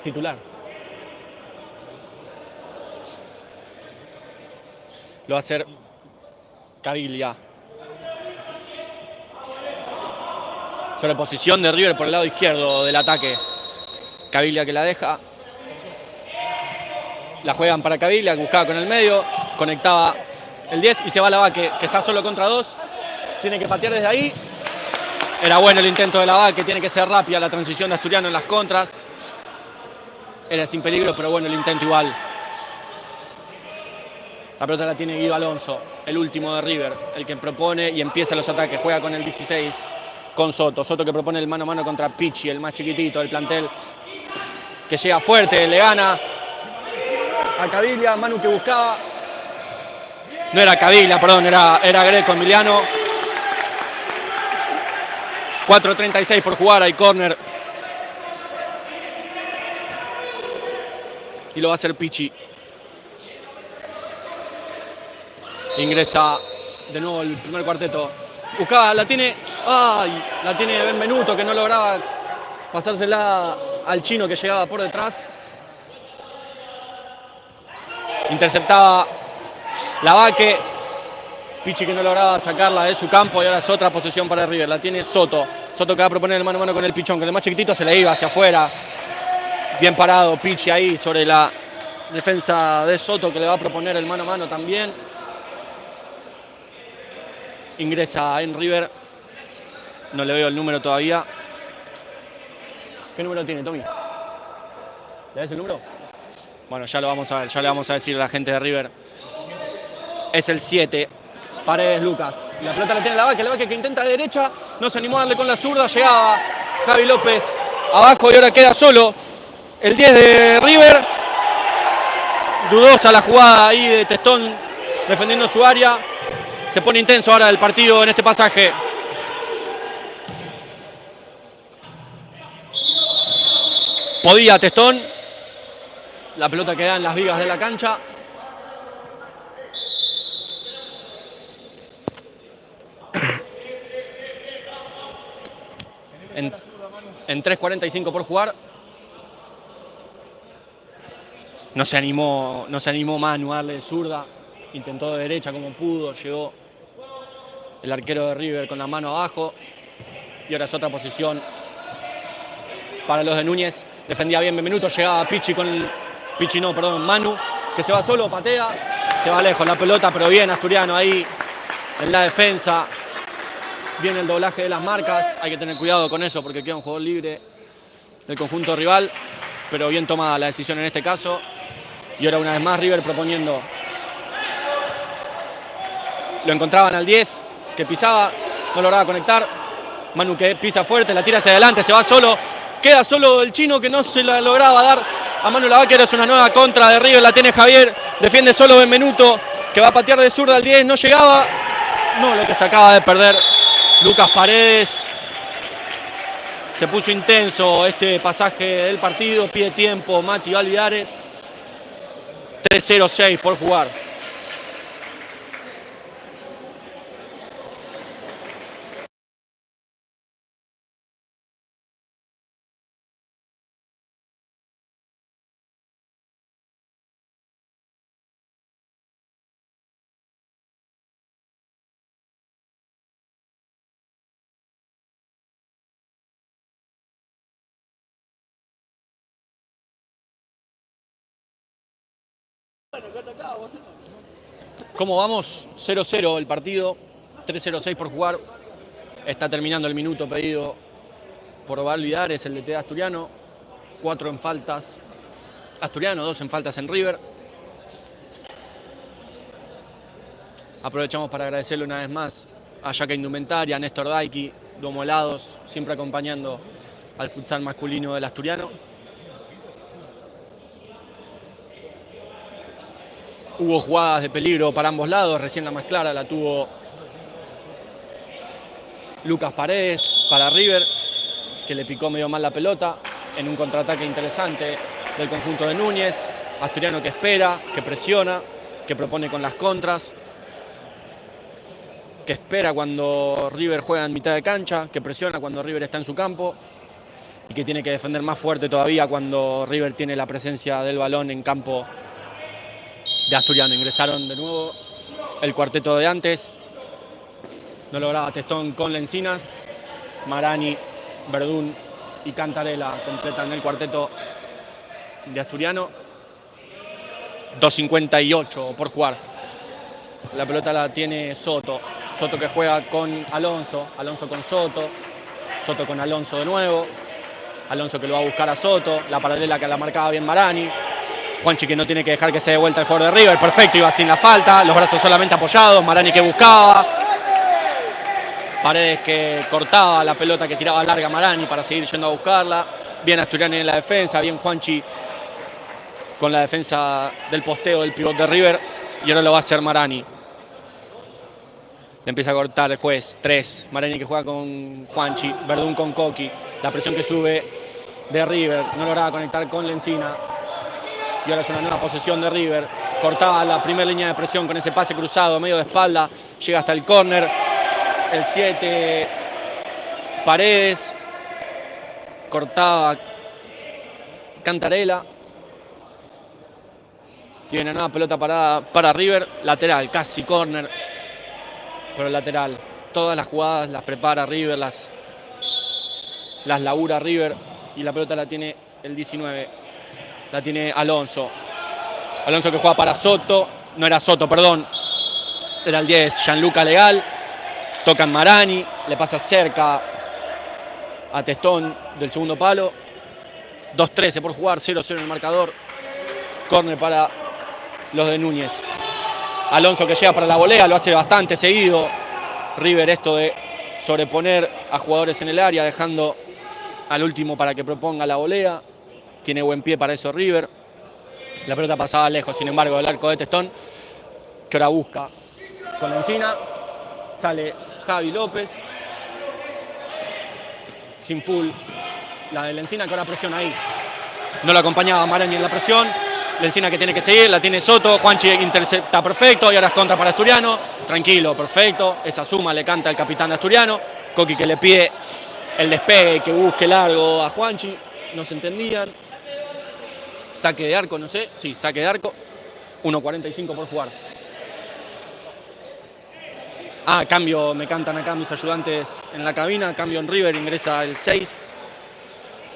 Titular. Lo va a hacer Caviglia. Sobreposición de River por el lado izquierdo del ataque. Caviglia que la deja. La juegan para Caviglia, que buscaba con el medio. Conectaba el 10 y se va Lavaque, que está solo contra 2. Tiene que patear desde ahí. Era bueno el intento de Lavaque, tiene que ser rápida la transición de Asturiano en las contras. Era sin peligro, pero bueno el intento igual. La pelota la tiene Guido Alonso, el último de River, el que propone y empieza los ataques. Juega con el 16, con Soto. Soto que propone el mano a mano contra Pichi, el más chiquitito del plantel, que llega fuerte, le gana a Caviglia. Manu que buscaba. No era Caviglia, perdón, era Greco, Emiliano. 4:36 por jugar, hay córner. Y lo va a hacer Pichi. Ingresa de nuevo el primer cuarteto. Buscaba, la tiene. ¡Ay! La tiene Benvenuto, que no lograba pasársela al chino que llegaba por detrás. Interceptaba Lavaque. Pichi que no lograba sacarla de su campo. Y ahora es otra posesión para River. La tiene Soto. Soto que va a proponer el mano a mano con el Pichón, que el más chiquitito se le iba hacia afuera. Bien parado Pichi ahí sobre la defensa de Soto, que le va a proponer el mano a mano también. Ingresa en River. No le veo el número todavía. ¿Qué número tiene, Tommy? ¿Le ves el número? Bueno, ya lo vamos a ver. Ya le vamos a decir a la gente de River. Es el 7. Paredes Lucas. Y la pelota la tiene Lavaque que intenta de derecha. No se animó a darle con la zurda. Llegaba Javi López abajo y ahora queda solo el 10 de River. Dudosa la jugada ahí de Testón defendiendo su área. Se pone intenso ahora el partido en este pasaje. Podía Testón. La pelota queda en las vigas de la cancha. En 3:45 por jugar. No se animó Manu a darle zurda. Intentó de derecha como pudo. Llegó el arquero de River con la mano abajo. Y ahora es otra posición para los de Núñez. Defendía bien Benvenuto. Llegaba Manu, que se va solo, patea. Se va lejos la pelota, pero bien Asturiano ahí en la defensa. Viene el doblaje de las marcas. Hay que tener cuidado con eso porque queda un jugador libre del conjunto rival. Pero bien tomada la decisión en este caso. Y ahora una vez más River proponiendo. Lo encontraban al 10, que pisaba, no lograba conectar. Manu que pisa fuerte, la tira hacia adelante, se va solo. Queda solo el chino que no se la lograba dar a Manu Lavaquero. Es una nueva contra de River, la tiene Javier. Defiende solo Benvenuto, que va a patear de zurda al 10, no llegaba. No, lo que se acaba de perder Lucas Paredes. Se puso intenso este pasaje del partido, pide tiempo Mati Validares. 3:06 por jugar. ¿Cómo vamos? 0-0 el partido, 3:06 por jugar. Está terminando el minuto pedido por Validares, el DT Asturiano. 4 en faltas Asturiano, 2 en faltas en River. Aprovechamos para agradecerle una vez más a Yaca Indumentaria, a Néstor Daiki, Domo Helados, siempre acompañando al futsal masculino del Asturiano. Hubo jugadas de peligro para ambos lados, recién la más clara la tuvo Lucas Paredes para River, que le picó medio mal la pelota en un contraataque interesante del conjunto de Núñez. Asturiano que espera, que presiona, que propone con las contras, que espera cuando River juega en mitad de cancha, que presiona cuando River está en su campo y que tiene que defender más fuerte todavía cuando River tiene la presencia del balón en campo de Asturiano. Ingresaron de nuevo el cuarteto de antes. No lograba Testón con Lencinas. Marani, Verdún y Cantarela completan el cuarteto de Asturiano. 2:58 por jugar. La pelota la tiene Soto. Soto que juega con Alonso. Alonso con Soto. Soto con Alonso de nuevo. Alonso que lo va a buscar a Soto. La paralela que la marcaba bien Marani. Juanchi que no tiene que dejar que se dé vuelta el jugador de River. Perfecto, iba sin la falta. Los brazos solamente apoyados. Marani que buscaba. Paredes que cortaba la pelota que tiraba larga Marani para seguir yendo a buscarla. Bien Asturiano en la defensa. Bien Juanchi con la defensa del posteo del pivot de River. Y ahora lo va a hacer Marani. Le empieza a cortar el juez. 3. Marani que juega con Juanchi. Verdún con Coqui. La presión que sube de River. No lograba conectar con Lencina. Y ahora es una nueva posesión de River. Cortaba la primera línea de presión con ese pase cruzado, medio de espalda. Llega hasta el córner. El 7. Paredes. Cortaba Cantarela. Y viene una nueva pelota para River. Lateral, casi córner. Pero lateral. Todas las jugadas las prepara River, las labura River. Y la pelota la tiene el 19. La tiene Alonso. Alonso que juega para Soto. No era Soto, perdón. Era el 10, Gianluca Legal. Tocan Marani. Le pasa cerca a Testón del segundo palo. 2:13 por jugar. 0-0 en el marcador. Córner para los de Núñez. Alonso que llega para la volea. Lo hace bastante seguido River, esto de sobreponer a jugadores en el área, dejando al último para que proponga la volea. Tiene buen pie para eso River. La pelota pasaba lejos, sin embargo, del arco de Testón, que ahora busca con la encina. Sale Javi López. Sin full la de la encina, que ahora presiona ahí. No lo acompañaba Marani en la presión. Lencina que tiene que seguir, la tiene Soto, Juanchi intercepta perfecto y ahora es contra para Asturiano. Tranquilo, perfecto. Esa suma le canta el capitán de Asturiano. Coqui que le pide el despegue, que busque largo a Juanchi. No se entendían. Saque de arco, no sé. Sí, saque de arco. 1.45 por jugar. Cambio, me cantan acá mis ayudantes en la cabina. Cambio en River, ingresa el 6.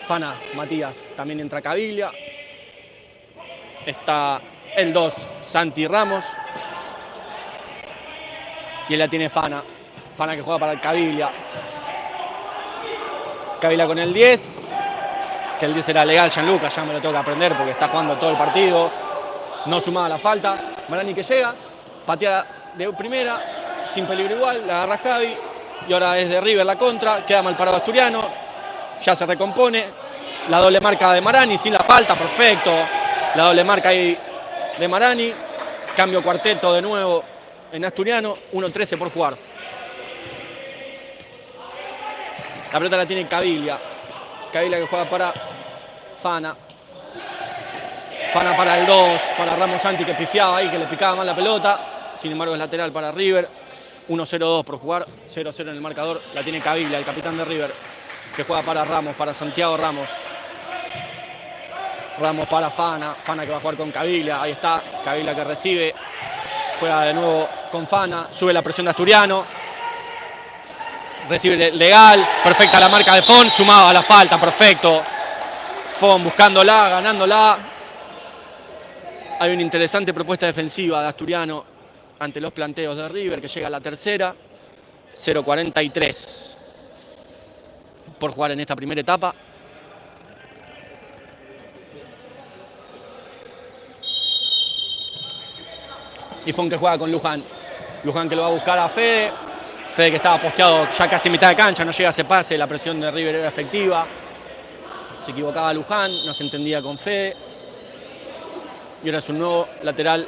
Fana, Matías, también entra Caviglia. Está el 2, Santi Ramos. Y él la tiene Fana. Fana que juega para el Caviglia. Caviglia con el 10. Que el 10 era legal, Gianluca, ya me lo tengo que aprender porque está jugando todo el partido. No sumaba la falta. Marani que llega, patea de primera, sin peligro igual, la agarra Javi. Y ahora es de River la contra, queda mal parado Asturiano. Ya se recompone. La doble marca de Marani, sin la falta, perfecto. La doble marca ahí de Marani. Cambio cuarteto de nuevo en Asturiano. 1.13 por jugar. La pelota la tiene Caviglia. Caviglia que juega para Fana. Fana para el 2, para Ramos Santi que pifiaba ahí, que le picaba mal la pelota. Sin embargo es lateral para River. 1-0-2 por jugar. 0-0 en el marcador. La tiene Caviglia, el capitán de River. Que juega para Ramos, para Santiago Ramos. Ramos para Fana. Fana que va a jugar con Caviglia. Ahí está. Caviglia que recibe. Juega de nuevo con Fana. Sube la presión de Asturiano. Recibe legal. Perfecta la marca de Fon. Sumaba a la falta. Perfecto. Fon buscándola, ganándola. Hay una interesante propuesta defensiva de Asturiano ante los planteos de River que llega a la tercera. 0.43 por jugar en esta primera etapa. Y Fon que juega con Luján. Luján que lo va a buscar a Fede. Fede que estaba posteado ya casi mitad de cancha, no llega a ese pase, la presión de River era efectiva. Se equivocaba Luján, no se entendía con Fede. Y ahora es un nuevo lateral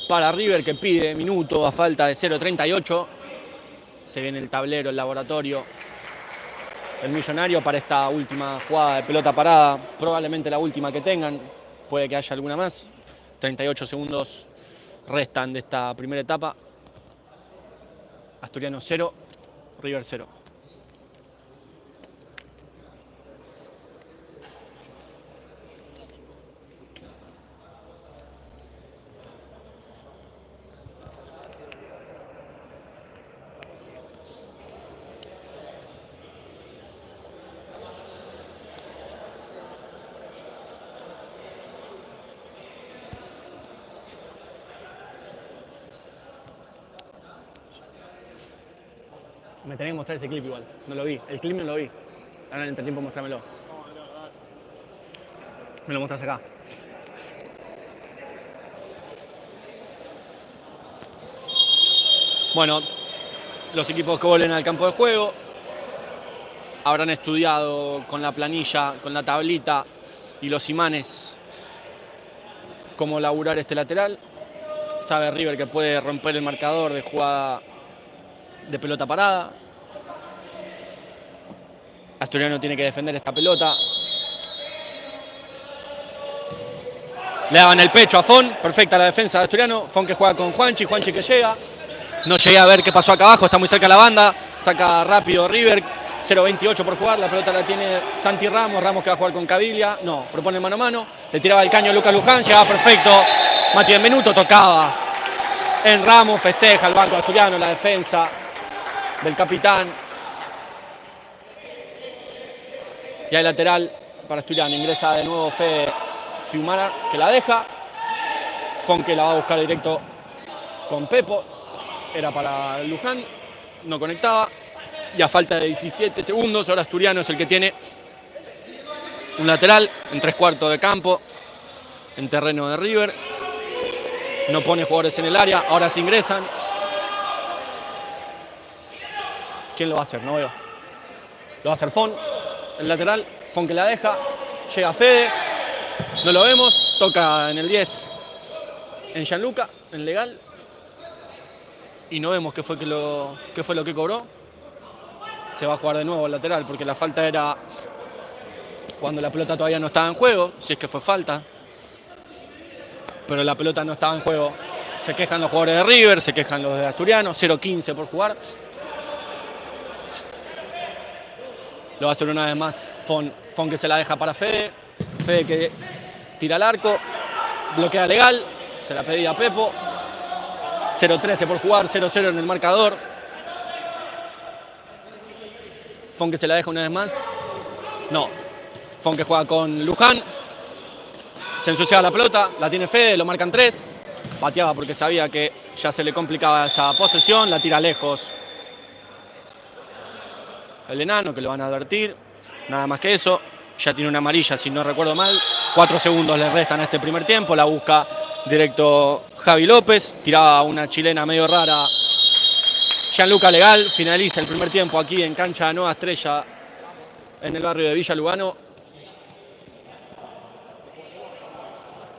para River que pide minuto a falta de 0.38. Se viene el tablero, el laboratorio. El Millonario para esta última jugada de pelota parada. Probablemente la última que tengan. Puede que haya alguna más. 38 segundos restan de esta primera etapa. Asturiano 0, River 0. Me tenés que mostrar ese clip igual, no lo vi, el clip no lo vi. Ahora en el entretiempo mostrámelo. Me lo mostrás acá. Bueno, los equipos que vuelven al campo de juego habrán estudiado con la planilla, con la tablita y los imanes cómo laburar este lateral. Sabe River que puede romper el marcador de jugada de pelota parada. Asturiano tiene que defender esta pelota. Le daban el pecho a Fon. Perfecta la defensa de Asturiano. Fon que juega con Juanchi. Juanchi que llega. No llegué a ver qué pasó acá abajo. Está muy cerca de la banda. Saca rápido River. 0.28 por jugar. La pelota la tiene Santi Ramos. Ramos que va a jugar con Caviglia. No, propone mano a mano. Le tiraba el caño a Lucas Luján. Llegaba perfecto. Mati Benvenuto tocaba en Ramos. Festeja el banco asturiano. La defensa del capitán. Y hay lateral para Asturiano. Ingresa de nuevo Fede Fiumara que la deja. Fon que la va a buscar directo con Pepo. Era para Luján. No conectaba. Y a falta de 17 segundos, ahora Asturiano es el que tiene un lateral en 3/4 de campo, en terreno de River. No pone jugadores en el área, ahora se ingresan. ¿Quién lo va a hacer? No veo. Lo va a hacer Fon, el lateral. Fon que la deja, llega Fede, no lo vemos, toca en el 10 en Gianluca, en legal. Y no vemos qué fue lo que cobró. Se va a jugar de nuevo el lateral porque la falta era cuando la pelota todavía no estaba en juego, si es que fue falta. Pero la pelota no estaba en juego. Se quejan los jugadores de River, se quejan los de Asturiano, 0-15 por jugar. Lo va a hacer una vez más Fon que se la deja para Fede. Fede que tira al arco, bloquea legal, se la pedía a Pepo. 0-13 por jugar, 0-0 en el marcador. Fon que se la deja una vez más. No. Fon que juega con Luján. Se ensuciaba la pelota, la tiene Fede, lo marcan 3. Pateaba porque sabía que ya se le complicaba esa posesión, la tira lejos el enano, que lo van a advertir. Nada más que eso. Ya tiene una amarilla, si no recuerdo mal. 4 segundos le restan a este primer tiempo. La busca directo Javi López. Tiraba una chilena medio rara Gianluca Legal. Finaliza el primer tiempo aquí en cancha de Nueva Estrella, en el barrio de Villa Lugano.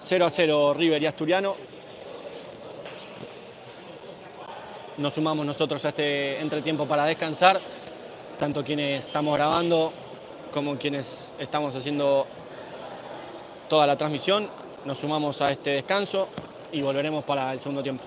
0-0 River y Asturiano. Nos sumamos nosotros a este entretiempo para descansar, tanto quienes estamos grabando como quienes estamos haciendo toda la transmisión. Nos sumamos a este descanso y volveremos para el segundo tiempo.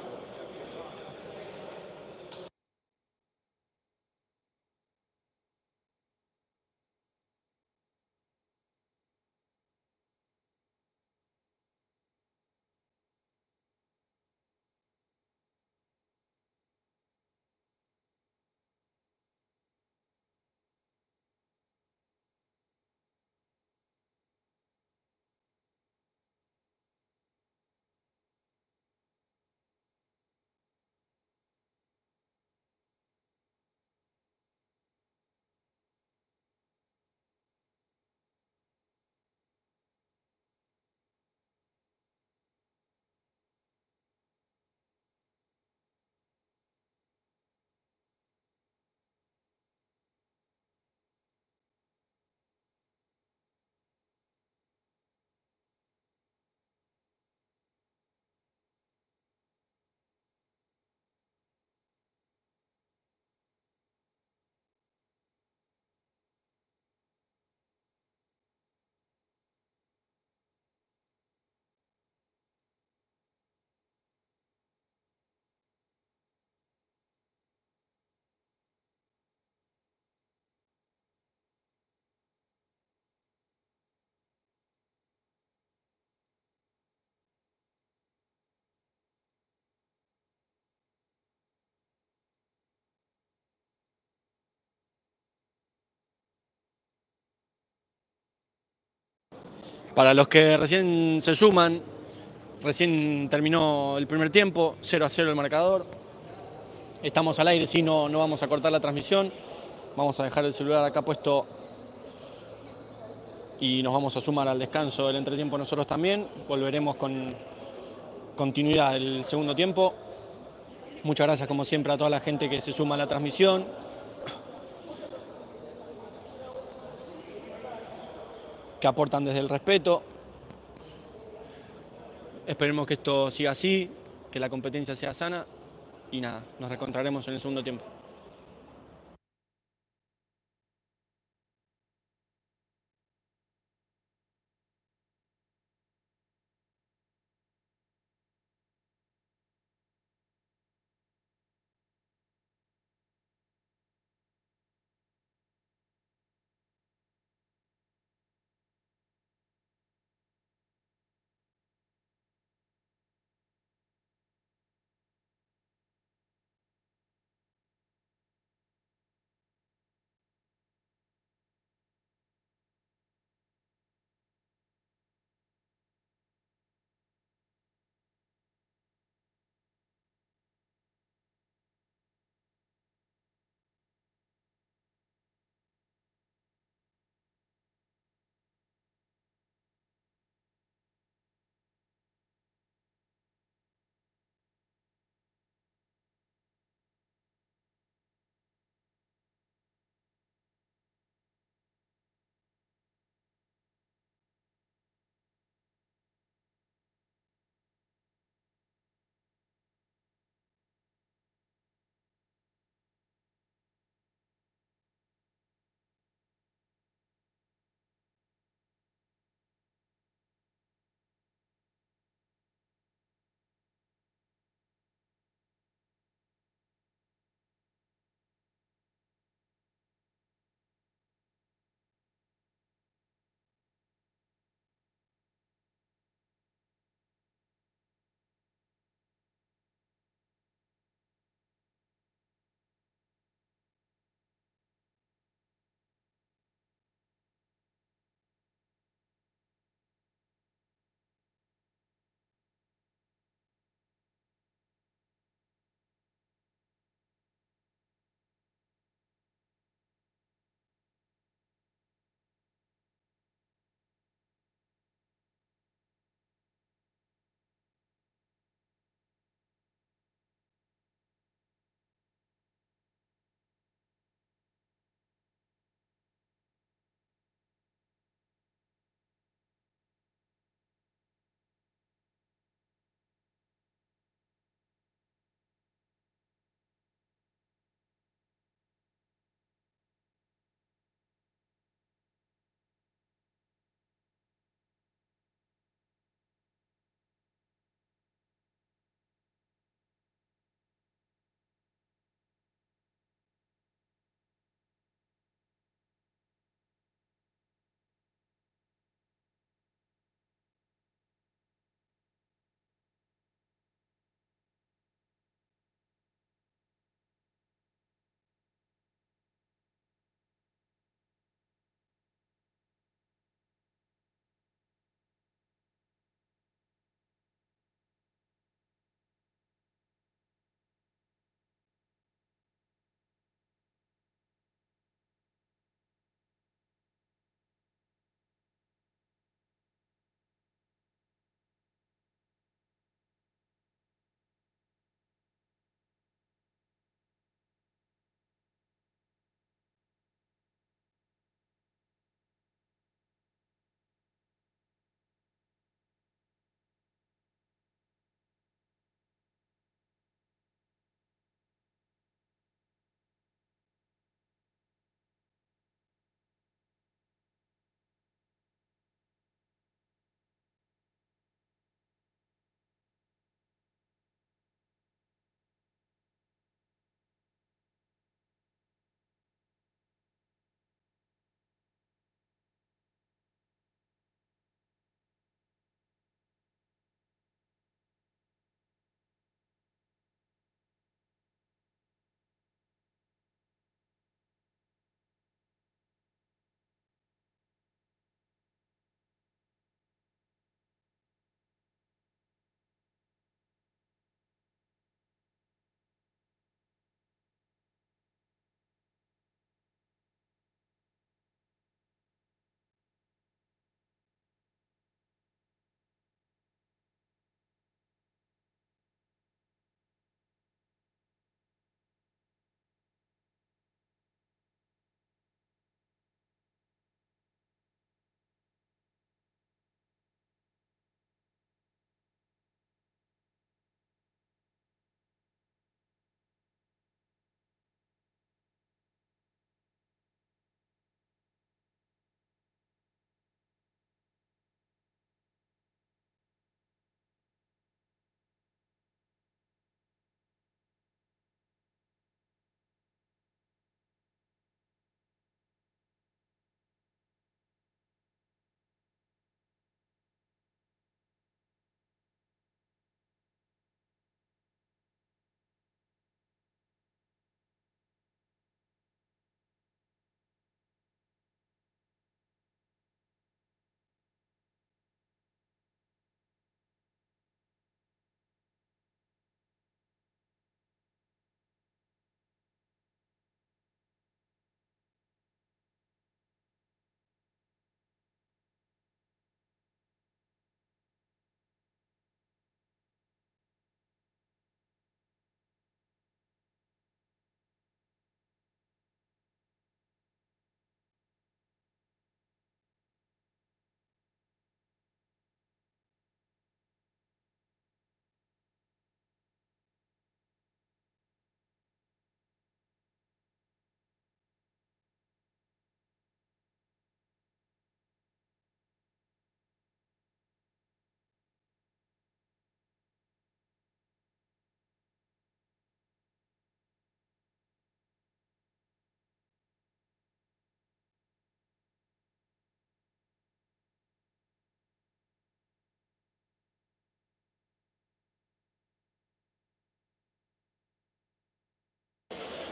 Para los que recién se suman, recién terminó el primer tiempo, 0-0 el marcador. Estamos al aire, sí, no vamos a cortar la transmisión. Vamos a dejar el celular acá puesto y nos vamos a sumar al descanso del entretiempo nosotros también. Volveremos con continuidad del segundo tiempo. Muchas gracias como siempre a toda la gente que se suma a la transmisión. Que aportan desde el respeto. Esperemos que esto siga así, que la competencia sea sana y nada, nos reencontraremos en el segundo tiempo.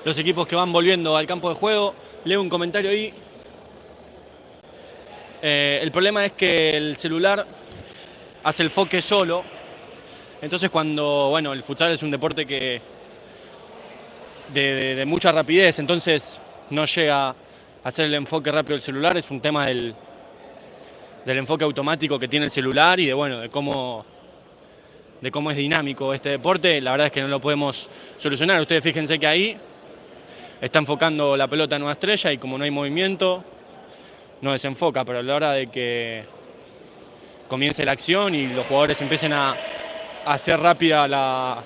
los equipos que van volviendo al campo de juego. Leo un comentario ahí. El problema es que el celular hace el enfoque solo. Entonces cuando, bueno, el futsal es un deporte que de mucha rapidez, entonces no llega a hacer el enfoque rápido del celular. Es un tema del enfoque automático que tiene el celular y de cómo es dinámico este deporte. La verdad es que no lo podemos solucionar. Ustedes fíjense que ahí está enfocando la pelota en Nueva Estrella y como no hay movimiento, no desenfoca, pero a la hora de que comience la acción y los jugadores empiecen a hacer rápida la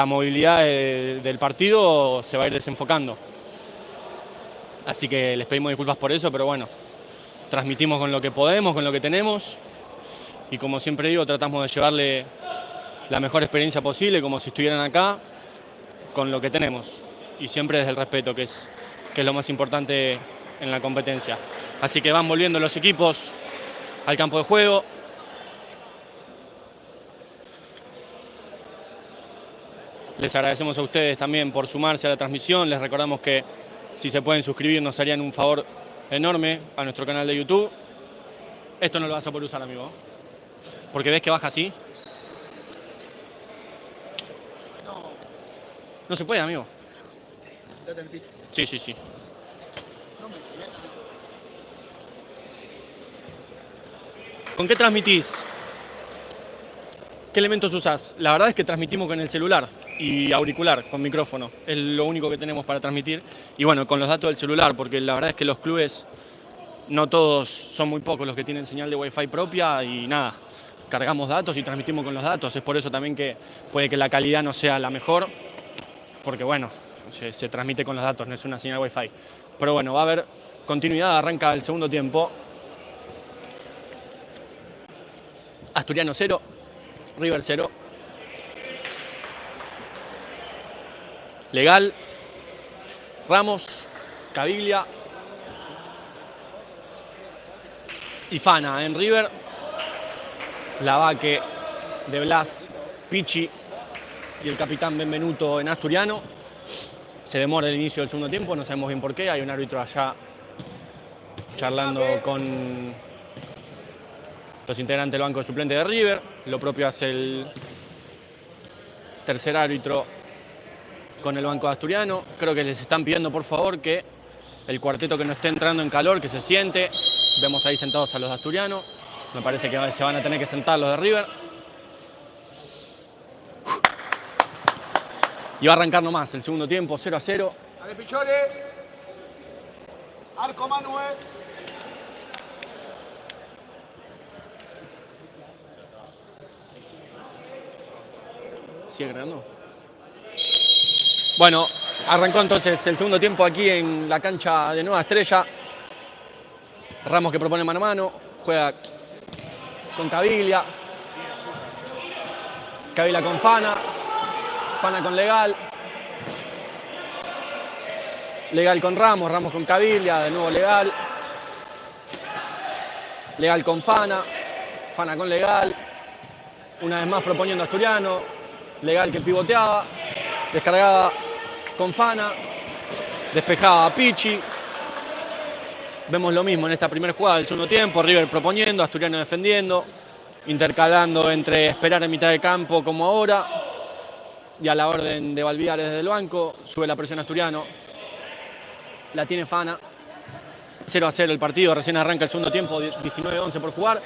movilidad del partido, se va a ir desenfocando. Así que les pedimos disculpas por eso, pero bueno, transmitimos con lo que podemos, con lo que tenemos, y como siempre digo, tratamos de llevarle la mejor experiencia posible, como si estuvieran acá, con lo que tenemos, y siempre desde el respeto, que es lo más importante en la competencia. Así que van volviendo los equipos al campo de juego. Les agradecemos a ustedes también por sumarse a la transmisión. Les recordamos que si se pueden suscribir nos harían un favor enorme a nuestro canal de YouTube. Esto no lo vas a poder usar, amigo, porque ves que baja así. No se puede, amigo. Sí, sí, sí. ¿Con qué transmitís? ¿Qué elementos usás? La verdad es que transmitimos con el celular y auricular, con micrófono. Es lo único que tenemos para transmitir. Y bueno, con los datos del celular, porque la verdad es que los clubes, no todos, son muy pocos los que tienen señal de Wi-Fi propia y nada, cargamos datos y transmitimos con los datos. Es por eso también que puede que la calidad no sea la mejor, porque bueno, se transmite con los datos, no es una señal Wi-Fi. Pero bueno, va a haber continuidad, arranca el segundo tiempo. Asturiano 0, River 0. Legal, Ramos, Caviglia y Fana en River. Lavaque, De Blas, Pichi y el capitán Benvenuto en Asturiano. Se demora el inicio del segundo tiempo, no sabemos bien por qué. Hay un árbitro allá charlando con los integrantes del banco de suplente de River. Lo propio hace el tercer árbitro con el banco de Asturiano. Creo que les están pidiendo por favor que el cuarteto que no esté entrando en calor, que se siente. Vemos ahí sentados a los de Asturiano. Me parece que se van a tener que sentar los de River. Y va a arrancar nomás el segundo tiempo, 0-0. Dale, Pichone. Arco Manuel. ¿Sigue grabando? Bueno, arrancó entonces el segundo tiempo aquí en la cancha de Nueva Estrella. Ramos que propone mano a mano, juega con Caviglia. Caviglia con Fana. Fana con Legal. Legal con Ramos, Ramos con Caviglia, de nuevo Legal. Legal con Fana. Fana con Legal. Una vez más proponiendo Asturiano. Legal que pivoteaba. Descargaba con Fana. Despejaba a Pichi. Vemos lo mismo en esta primera jugada del segundo tiempo. River proponiendo, Asturiano defendiendo. Intercalando entre esperar en mitad de campo como ahora. Y a la orden de Valviare desde el banco. Sube la presión Asturiano. La tiene Fana. 0-0 el partido. Recién arranca el segundo tiempo. 19-11 por jugar.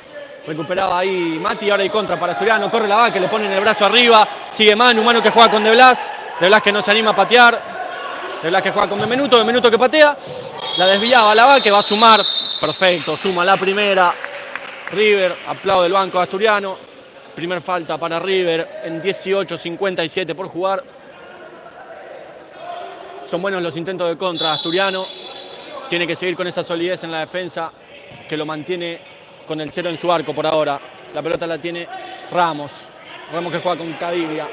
Recuperaba ahí Mati. Ahora hay contra para Asturiano. Corre la vaca. Le ponen el brazo arriba. Sigue Manu que juega con De Blas. De Blas que no se anima a patear. De Blas que juega con Benvenuto. Benvenuto que patea. La desviaba la vaca. Que va a sumar. Perfecto. Suma la primera. River. Aplaude del banco de Asturiano. Primer falta para River en 18:57 por jugar. Son buenos los intentos de contra. Asturiano tiene que seguir con esa solidez en la defensa que lo mantiene con el 0 en su arco por ahora. La pelota la tiene Ramos. Ramos que juega con Caviglia.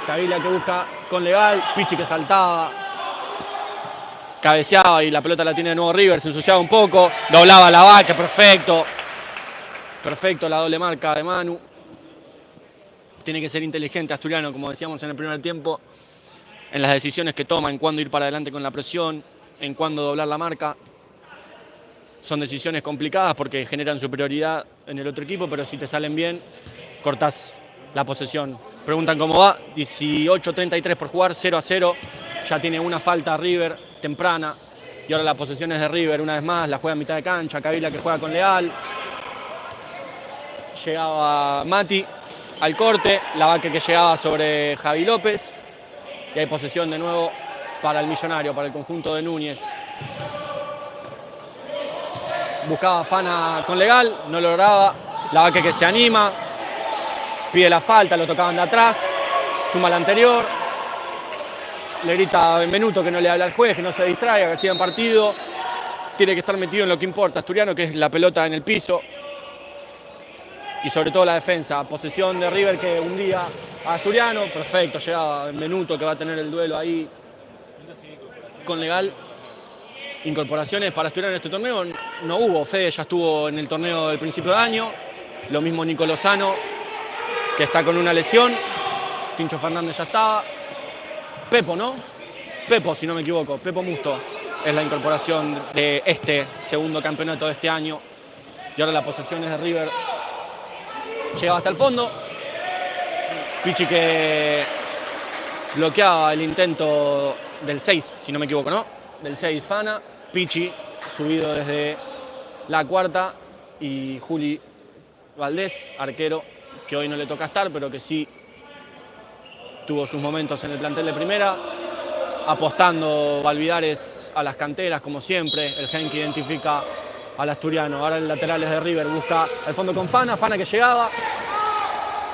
Caviglia que busca con Legal. Pichi que saltaba. Cabeceaba y la pelota la tiene de nuevo River. Se ensuciaba un poco. Doblaba la vaca. Perfecto. Perfecto la doble marca de Manu. Tiene que ser inteligente Asturiano, como decíamos en el primer tiempo. en las decisiones que toma, en cuándo ir para adelante con la presión, en cuándo doblar la marca. Son decisiones complicadas porque generan superioridad en el otro equipo, pero si te salen bien, cortás la posesión. Preguntan cómo va, 18-33 por jugar, 0-0. Ya tiene una falta River temprana. Y ahora la posesión es de River una vez más, la juega a mitad de cancha, Cavila que juega con Leal. Llegaba Mati al corte, la vaque que llegaba sobre Javi López. Y hay posesión de nuevo para el Millonario, para el conjunto de Núñez. Buscaba Fana con Legal, no lo lograba. La vaque que se anima, pide la falta, lo tocaban de atrás, suma la anterior. Le grita a Benvenuto que no le habla al juez, que no se distraiga, que siga en partido. Tiene que estar metido en lo que importa Asturiano, que es la pelota en el piso. Y sobre todo la defensa. Posesión de River que hundía a Asturiano. Perfecto, llegaba Benvenuto que va a tener el duelo ahí con Legal. Incorporaciones para Asturiano en este torneo no hubo. Fede ya estuvo en el torneo del principio de año. Lo mismo Nico Lozano, que está con una lesión. Tincho Fernández ya estaba. Pepo, ¿no? Pepo, si no me equivoco. Pepo Musto es la incorporación de este segundo campeonato de este año. Y ahora la posesión es de River. Llega hasta el fondo. Pichi que bloqueaba el intento del 6, si no me equivoco, ¿no? Del 6 Fana. Pichi subido desde la cuarta. Y Juli Valdés, arquero, que hoy no le toca estar, pero que sí tuvo sus momentos en el plantel de primera, apostando Valvidares a las canteras, como siempre, el gen que identifica al asturiano. Ahora el lateral es de River, busca el fondo con Fana, Fana que llegaba,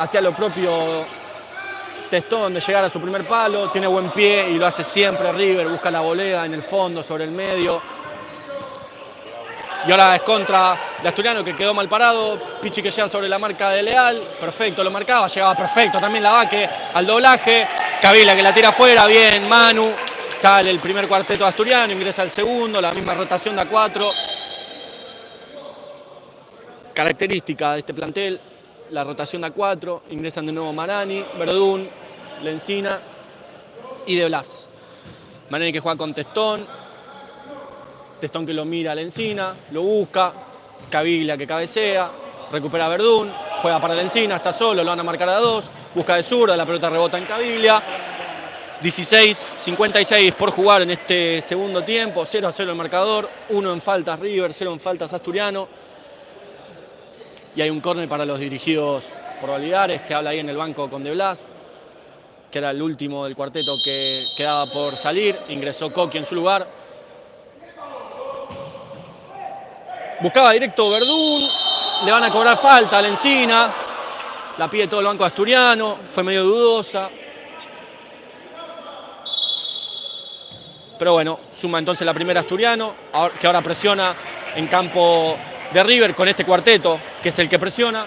hacía lo propio Testón de llegar a su primer palo, tiene buen pie y lo hace siempre River, busca la volea en el fondo, sobre el medio. Y ahora es contra de Asturiano que quedó mal parado. Pichi que llega sobre la marca de Leal. Perfecto, lo marcaba. Llegaba perfecto también la vaque al doblaje. Cavila que la tira afuera. Bien, Manu. Sale el primer cuarteto de Asturiano. Ingresa el segundo. La misma rotación de A4. Característica de este plantel. La rotación de A4. Ingresan de nuevo Marani, Verdún, Lencina y De Blas. Marani que juega con Testón. Testón que lo mira a Lencina, lo busca, Cavila que cabecea, recupera a Verdún, juega para Lencina, está solo, lo van a marcar a 2, busca de zurda, la pelota rebota en Cavila. 16-56 por jugar en este segundo tiempo, 0-0 el marcador, 1 en faltas River, 0 en faltas Asturiano. Y hay un córner para los dirigidos por Validares, que habla ahí en el banco con De Blas, que era el último del cuarteto que quedaba por salir, ingresó Coqui en su lugar. Buscaba directo Verdún, le van a cobrar falta a Lencina, la pide todo el banco asturiano, fue medio dudosa. Pero bueno, suma entonces la primera Asturiano, que ahora presiona en campo de River con este cuarteto, que es el que presiona.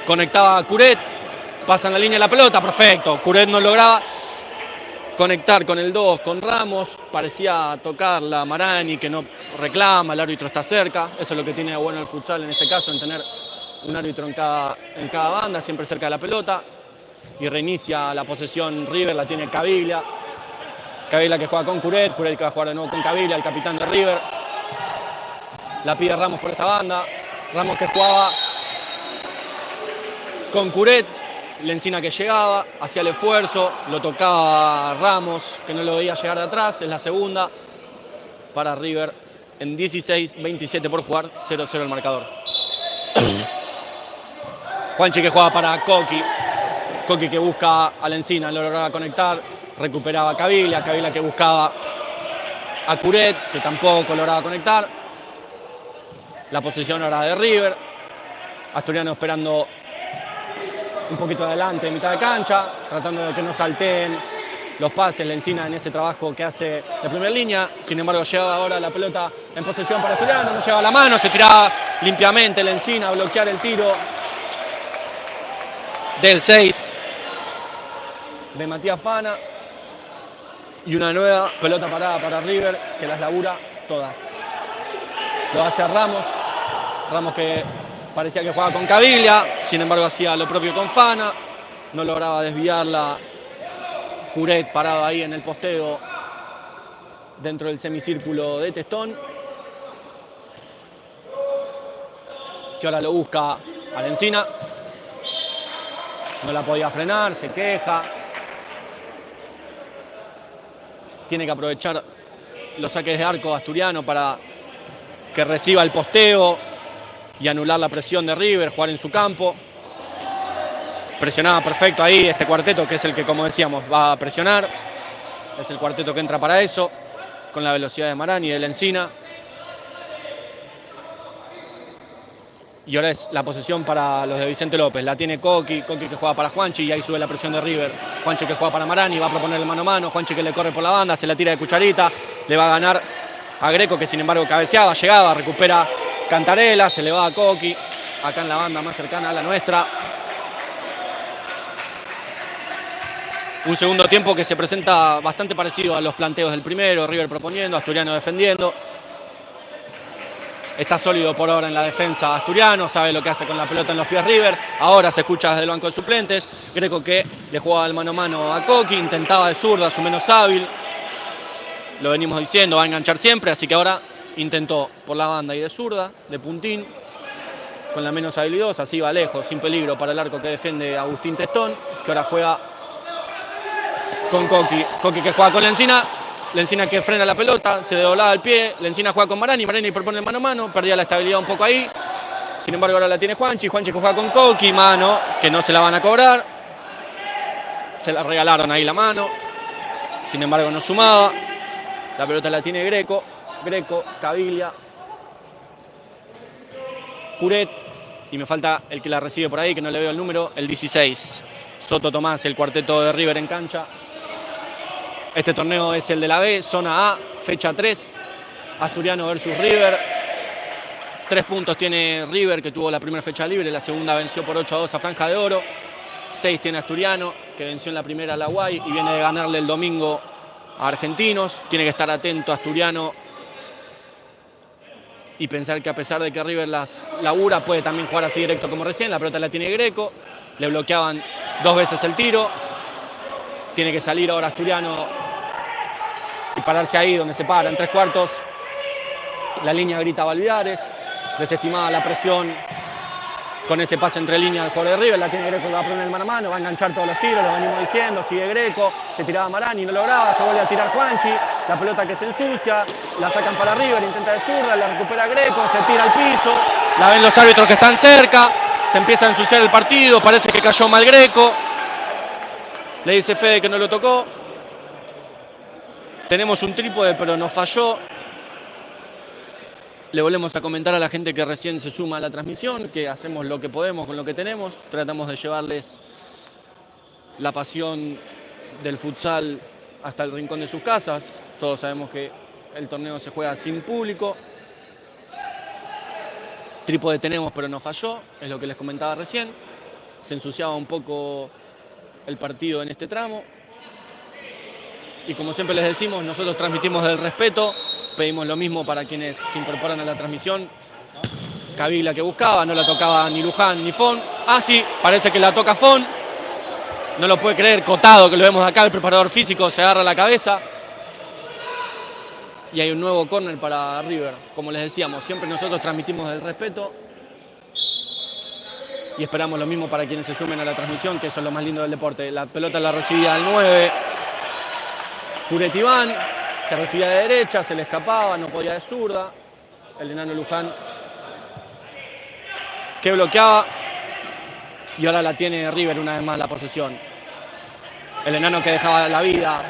Conectaba a Curet, pasa en la línea de la pelota, perfecto. Curet no lograba conectar con el 2, con Ramos, parecía tocarla Marani, que no reclama, el árbitro está cerca. Eso es lo que tiene de bueno el futsal en este caso, en tener un árbitro en cada banda, siempre cerca de la pelota. Y reinicia la posesión River, la tiene Cavila. Cavila que juega con Curet, Curet que va a jugar de nuevo con Cavila, el capitán de River. La pide Ramos por esa banda, Ramos que jugaba con Curet. Lencina que llegaba, hacía el esfuerzo, lo tocaba Ramos, que no lo veía llegar de atrás, es la segunda para River en 16-27 por jugar, 0-0 el marcador. Juanchi que juega para Coqui, Coqui que busca a Lencina, lo lograba conectar, recuperaba a Cavila, Cavila que buscaba a Curet, que tampoco lograba conectar. La posición ahora de River, Asturiano esperando un poquito adelante, en mitad de cancha, tratando de que no salteen los pases, Lencina en ese trabajo que hace de primera línea. Sin embargo, lleva ahora la pelota en posesión para Asturiano, no lleva la mano, se tiraba limpiamente Lencina a bloquear el tiro del 6 de Matías Fana. Y una nueva pelota parada para River, que las labura todas. Lo hace Ramos, Ramos que parecía que jugaba con Cavilla, sin embargo hacía lo propio con Fana, no lograba desviarla Curet parado ahí en el posteo dentro del semicírculo de Testón, que ahora lo busca a la Encina. No la podía frenar, se queja. Tiene que aprovechar los saques de arco asturiano para que reciba el posteo y anular la presión de River, jugar en su campo. Presionaba perfecto ahí este cuarteto, que es el que, como decíamos, va a presionar. Es el cuarteto que entra para eso, con la velocidad de Marani y de la Encina. Y ahora es la posesión para los de Vicente López. La tiene Coqui que juega para Juanchi y ahí sube la presión de River. Juanchi que juega para Marani, va a proponer el mano a mano. Juanchi que le corre por la banda, se la tira de cucharita. Le va a ganar a Greco, que sin embargo cabeceaba, llegaba, recupera Cantarela, se le va a Coqui. Acá en la banda más cercana a la nuestra. Un segundo tiempo que se presenta bastante parecido a los planteos del primero. River proponiendo, Asturiano defendiendo. Está sólido por ahora en la defensa asturiano, sabe lo que hace con la pelota en los pies River. Ahora se escucha desde el banco de suplentes. Greco que le jugaba el mano a mano a Coqui, intentaba de zurda, su menos hábil. Lo venimos diciendo, va a enganchar siempre, así que ahora intentó por la banda y de zurda, de puntín, con la menos habilidosa, así va lejos, sin peligro para el arco que defiende Agustín Testón, que ahora juega con Coqui. Coqui que juega con la Encina que frena la pelota, se doblaba el pie, la Encina juega con Marani propone el mano a mano, perdía la estabilidad un poco ahí. Sin embargo ahora la tiene Juanchi que juega con Coqui, mano que no se la van a cobrar. Se la regalaron ahí la mano, sin embargo no sumaba. La pelota la tiene Greco, Caviglia, Curet, y me falta el que la recibe por ahí, que no le veo el número, el 16. Soto Tomás, el cuarteto de River en cancha. Este torneo es el de la B, zona A, fecha 3, Asturiano versus River. 3 puntos tiene River, que tuvo la primera fecha libre, la segunda venció por 8-2 a Franja de Oro. 6 tiene Asturiano, que venció en la primera a la Guay y viene de ganarle el domingo a Argentinos. Tiene que estar atento Asturiano y pensar que a pesar de que River las labura, puede también jugar así directo como recién. La pelota la tiene Greco, le bloqueaban 2 veces el tiro. Tiene que salir ahora Asturiano y pararse ahí donde se para, en 3/4. La línea grita Valviares, desestimada la presión con ese pase entre líneas del jugador de River. La tiene Greco que va a poner el mano a mano, va a enganchar todos los tiros, lo venimos diciendo. Sigue Greco, se tiraba Marani, no lograba, se vuelve a tirar Juanchi. La pelota que se ensucia, la sacan para River, intenta de zurda, la recupera Greco, se tira al piso. La ven los árbitros que están cerca, se empieza a ensuciar el partido, parece que cayó mal Greco. Le dice Fede que no lo tocó. Tenemos un trípode, pero nos falló. Le volvemos a comentar a la gente que recién se suma a la transmisión, que hacemos lo que podemos con lo que tenemos. Tratamos de llevarles la pasión del futsal hasta el rincón de sus casas. Todos sabemos que el torneo se juega sin público. Trípode tenemos, pero nos falló. Es lo que les comentaba recién. Se ensuciaba un poco el partido en este tramo. Y como siempre les decimos, nosotros transmitimos del respeto, pedimos lo mismo para quienes se incorporan a la transmisión. Caviglia que buscaba, no la tocaba ni Luján ni Fon. Ah, sí, parece que la toca Fon. No lo puede creer, Cotado, que lo vemos acá, el preparador físico, se agarra la cabeza. Y hay un nuevo córner para River. Como les decíamos, siempre nosotros transmitimos del respeto. Y esperamos lo mismo para quienes se sumen a la transmisión, que eso es lo más lindo del deporte. La pelota la recibía al 9. Curet Iván, que recibía de derecha, se le escapaba, no podía de zurda. El enano Luján, que bloqueaba. Y ahora la tiene River una vez más la posesión. El enano que dejaba la vida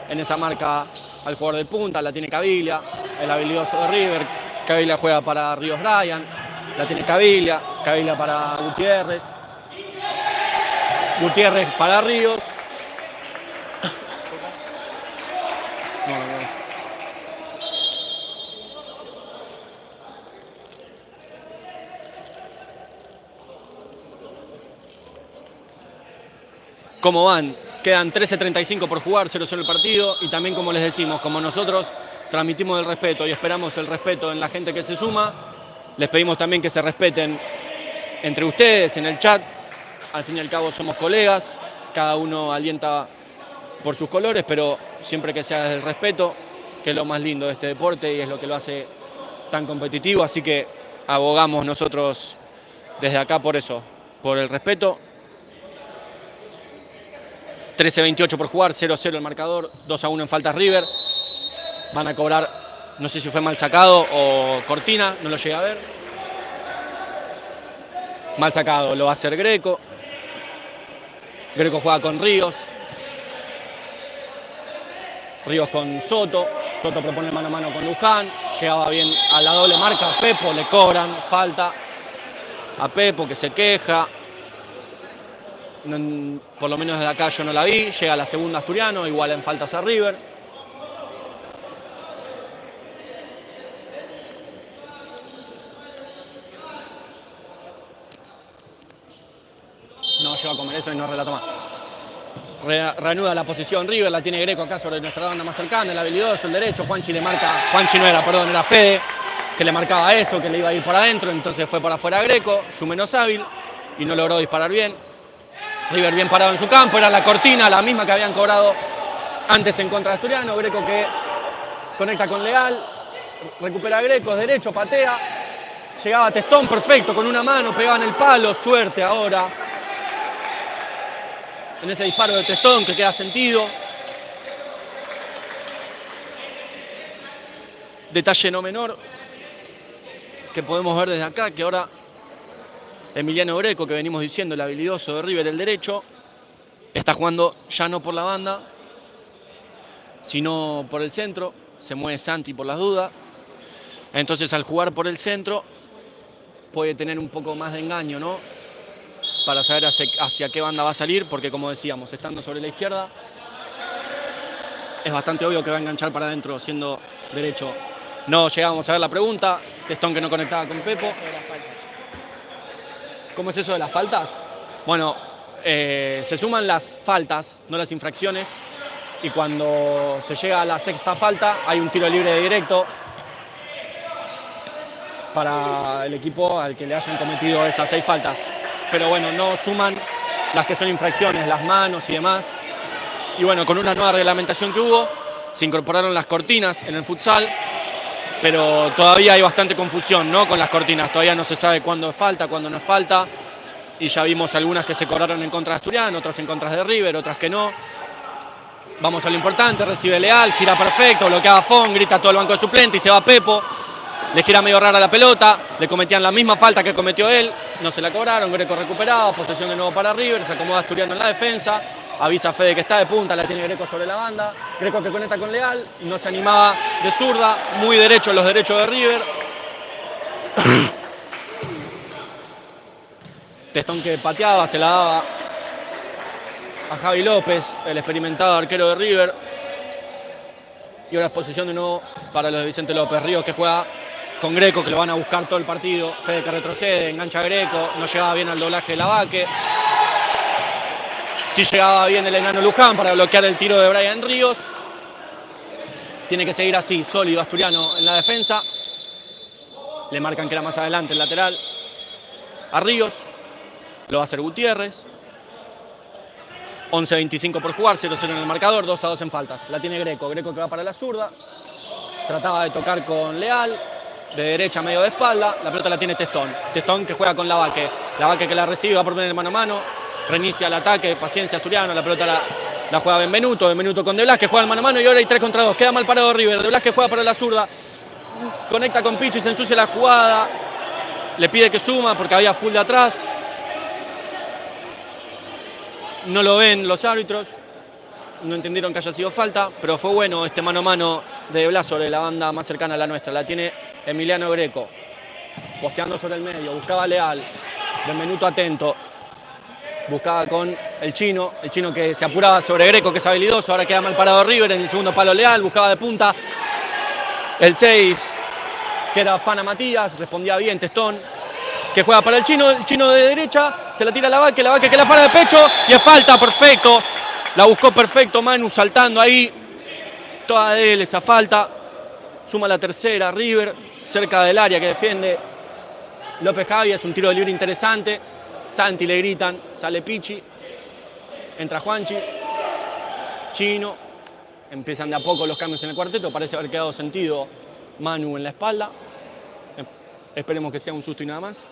en esa marca al jugador de punta, la tiene Caviglia, el habilidoso de River. Caviglia juega para Ríos Bryan, la tiene Caviglia para Gutiérrez. Gutiérrez para Ríos. ¿Cómo van? Quedan 13:35 por jugar, 0-0 el partido. Y también, como les decimos, como nosotros transmitimos el respeto y esperamos el respeto en la gente que se suma, les pedimos también que se respeten entre ustedes, en el chat. Al fin y al cabo somos colegas, cada uno alienta por sus colores, pero siempre que sea desde el respeto, que es lo más lindo de este deporte y es lo que lo hace tan competitivo, así que abogamos nosotros desde acá por eso, por el respeto. 13-28 por jugar, 0-0 el marcador, 2-1 en faltas River. Van a cobrar, no sé si fue mal sacado o cortina, no lo llegué a ver. Mal sacado, lo va a hacer Greco. Greco juega con Ríos. Ríos con Soto. Soto propone mano a mano con Luján. Llegaba bien a la doble marca. Pepo le cobran falta a Pepo, que se queja. No, por lo menos desde acá yo no la vi. Llega la segunda Asturiano, igual en faltas a River. No, lleva a comer eso y no relato más. Reanuda la posición River, la tiene Greco acá sobre nuestra banda más cercana, el habilidoso, el derecho. Juanchi le marca, Juanchi no era, perdón, era Fede, que le marcaba eso, que le iba a ir por adentro, entonces fue para afuera Greco, su menos hábil, y no logró disparar bien. River bien parado en su campo, era la cortina, la misma que habían cobrado antes en contra de Asturiano. Greco que conecta con Leal, recupera a Greco, derecho, patea, llegaba Testón, perfecto, con una mano, pegaba en el palo, suerte ahora en ese disparo de Testón que queda sentido. Detalle no menor que podemos ver desde acá, que ahora Emiliano Greco, que venimos diciendo, el habilidoso de River, el derecho, está jugando ya no por la banda, sino por el centro. Se mueve Santi por las dudas. Entonces, al jugar por el centro, puede tener un poco más de engaño, ¿no? Para saber hacia qué banda va a salir, porque como decíamos, estando sobre la izquierda, es bastante obvio que va a enganchar para adentro siendo derecho. No llegamos a ver la pregunta. Testón que no conectaba con Pepo. ¿Cómo es eso de las faltas? Bueno, se suman las faltas, no las infracciones, y cuando se llega a la sexta falta hay un tiro libre de directo para el equipo al que le hayan cometido esas 6 faltas. Pero bueno, no suman las que son infracciones, las manos y demás. Y bueno, con una nueva reglamentación que hubo, se incorporaron las cortinas en el futsal, pero todavía hay bastante confusión, ¿no? Con las cortinas, todavía no se sabe cuándo es falta, cuándo no es falta, y ya vimos algunas que se cobraron en contra de Asturiano, otras en contra de River, otras que no. Vamos a lo importante, recibe Leal, gira perfecto, bloquea a Fon, grita todo el banco de suplente y se va Pepo. Le gira medio rara la pelota, le cometían la misma falta que cometió él, no se la cobraron, Greco recuperado, posesión de nuevo para River, se acomoda Asturiano en la defensa, avisa a Fede que está de punta, la tiene Greco sobre la banda, Greco que conecta con Leal, no se animaba de zurda, muy derecho los derechos de River. Testón que pateaba, se la daba a Javi López, el experimentado arquero de River. Y ahora es posición de nuevo para los de Vicente López. Ríos que juega con Greco, que lo van a buscar todo el partido. Fede que retrocede, engancha a Greco, no llegaba bien al doblaje de Lavaque. Sí llegaba bien el enano Luján para bloquear el tiro de Brian Ríos. Tiene que seguir así, sólido Asturiano en la defensa. Le marcan que era más adelante el lateral a Ríos. Lo va a hacer Gutiérrez. 11-25 por jugar, 0-0 en el marcador, 2-2 en faltas. La tiene Greco, Greco que va para la zurda. Trataba de tocar con Leal, de derecha medio de espalda. La pelota la tiene Testón. Testón que juega con Lavaque. Lavaque que la recibe, va por poner mano a mano. Reinicia el ataque, paciencia Asturiano. La pelota la juega Benvenuto. Benvenuto con De Blas que juega el mano a mano y ahora hay 3 contra 2. Queda mal parado River. De Blas que juega para la zurda. Conecta con Pichi, se ensucia la jugada. Le pide que suma porque había full de atrás. No lo ven los árbitros, no entendieron que haya sido falta, pero fue bueno este mano a mano de Blas sobre la banda más cercana a la nuestra. La tiene Emiliano Greco, posteando sobre el medio, buscaba Leal, Benvenuto atento, buscaba con el chino que se apuraba sobre Greco, que es habilidoso, ahora queda mal parado River, en el segundo palo Leal, buscaba de punta el 6, que era Fana Matías, respondía bien Testón, que juega para el chino de derecha, se la tira a Lavaque que la para de pecho y es falta, perfecto, la buscó perfecto Manu saltando ahí, toda de él esa falta, suma la tercera River, cerca del área que defiende López Javi, es un tiro de libre interesante, Santi le gritan, sale Pichi, entra Juanchi, Chino. Empiezan de a poco los cambios en el cuarteto. Parece haber quedado sentido Manu en la espalda. Esperemos que sea un susto y nada más.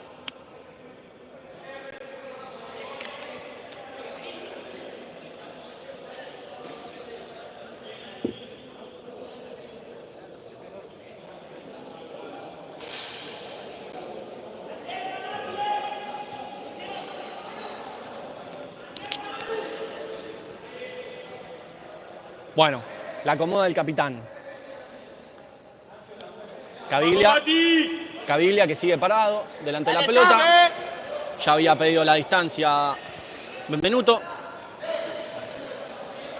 Bueno, la acomoda el capitán. Caviglia que sigue parado delante de la pelota. Ya había pedido la distancia Benvenuto.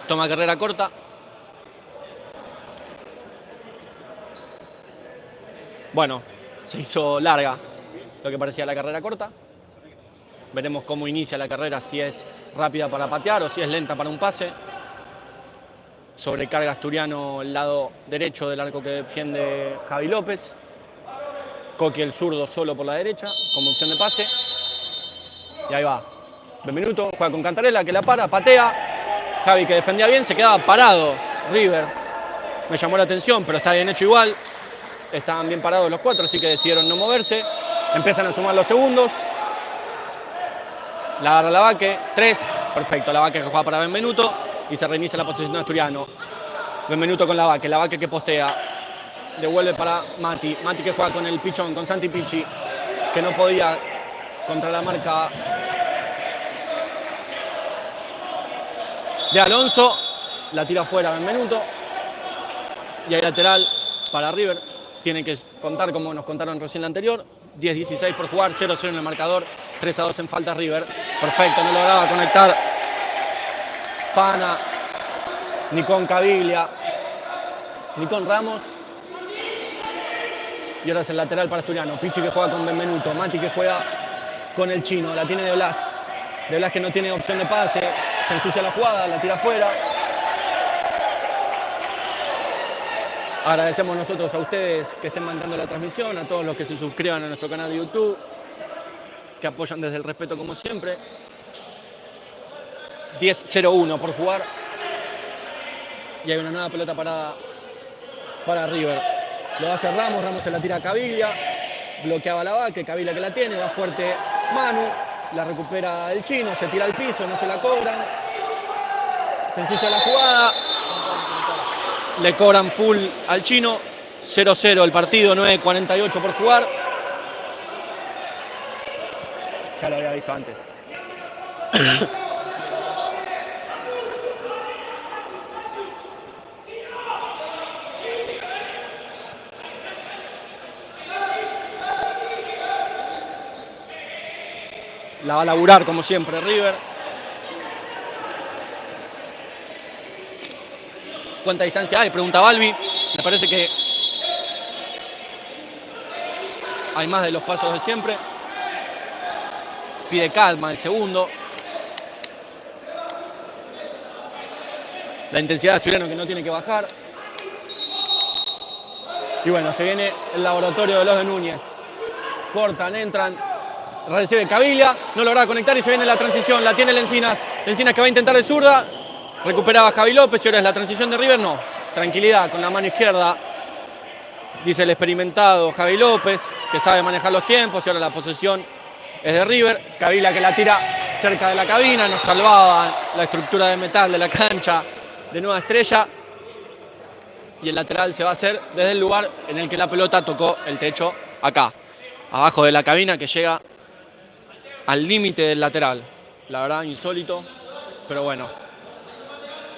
Toma carrera corta. Bueno, se hizo larga lo que parecía la carrera corta. Veremos cómo inicia la carrera, si es rápida para patear o si es lenta para un pase. Sobrecarga Asturiano el lado derecho del arco que defiende Javi López. Coqui el zurdo solo por la derecha, como opción de pase. Y ahí va. Benvenuto juega con Cantarella, que la para, patea. Javi, que defendía bien, se quedaba parado. River. Me llamó la atención, pero está bien hecho igual. Estaban bien parados los cuatro, así que decidieron no moverse. Empiezan a sumar los segundos. La agarra Lavaque. 3. Perfecto. Lavaque que juega para Benvenuto. Y se reinicia la posición de Asturiano. Benvenuto con Lavaque. Lavaque que postea. Devuelve para Mati. Mati que juega con el pichón, con Santi Pichi, que no podía contra la marca de Alonso. La tira fuera Benvenuto. Y hay lateral para River. Tiene que contar como nos contaron recién la anterior. 10-16 por jugar, 0-0 en el marcador. 3-2 en falta River. Perfecto, no lograba conectar Fana, ni con Caviglia, ni con Ramos. Y ahora es el lateral para Asturiano. Pichi que juega con Benvenuto. Mati que juega con el Chino. La tiene de Blas. De Blas que no tiene opción de pase. Se ensucia la jugada, la tira afuera. Agradecemos nosotros a ustedes que estén mandando la transmisión, a todos los que se suscriban a nuestro canal de YouTube, que apoyan desde el respeto como siempre. 10-0-1 por jugar. Y hay una nueva pelota para River. Lo hace Ramos, Ramos se la tira a Caviglia. Bloqueaba Lavaque, Caviglia que la tiene, va fuerte Manu. La recupera el Chino, se tira al piso, no se la cobran. Se ensucia la jugada. Le cobran full al Chino. 0-0 el partido, 9:48 por jugar. Ya lo había visto antes. La va a laburar como siempre River. ¿Cuánta distancia hay? Pregunta Balbi. Me parece que hay más de los pasos de siempre. Pide calma el segundo. La intensidad de Asturiano que no tiene que bajar. Y bueno, se viene el laboratorio de los de Núñez. Cortan, entran. Recibe Caviglia, no logra conectar y se viene la transición. La tiene Lencinas. Lencinas que va a intentar de zurda. Recuperaba Javi López y ahora es la transición de River. No, tranquilidad con la mano izquierda. Dice el experimentado Javi López, que sabe manejar los tiempos y ahora la posesión es de River. Caviglia que la tira cerca de la cabina. Nos salvaba la estructura de metal de la cancha de Nueva Estrella. Y el lateral se va a hacer desde el lugar en el que la pelota tocó el techo acá. Abajo de la cabina que llega al límite del lateral. La verdad, insólito, pero bueno.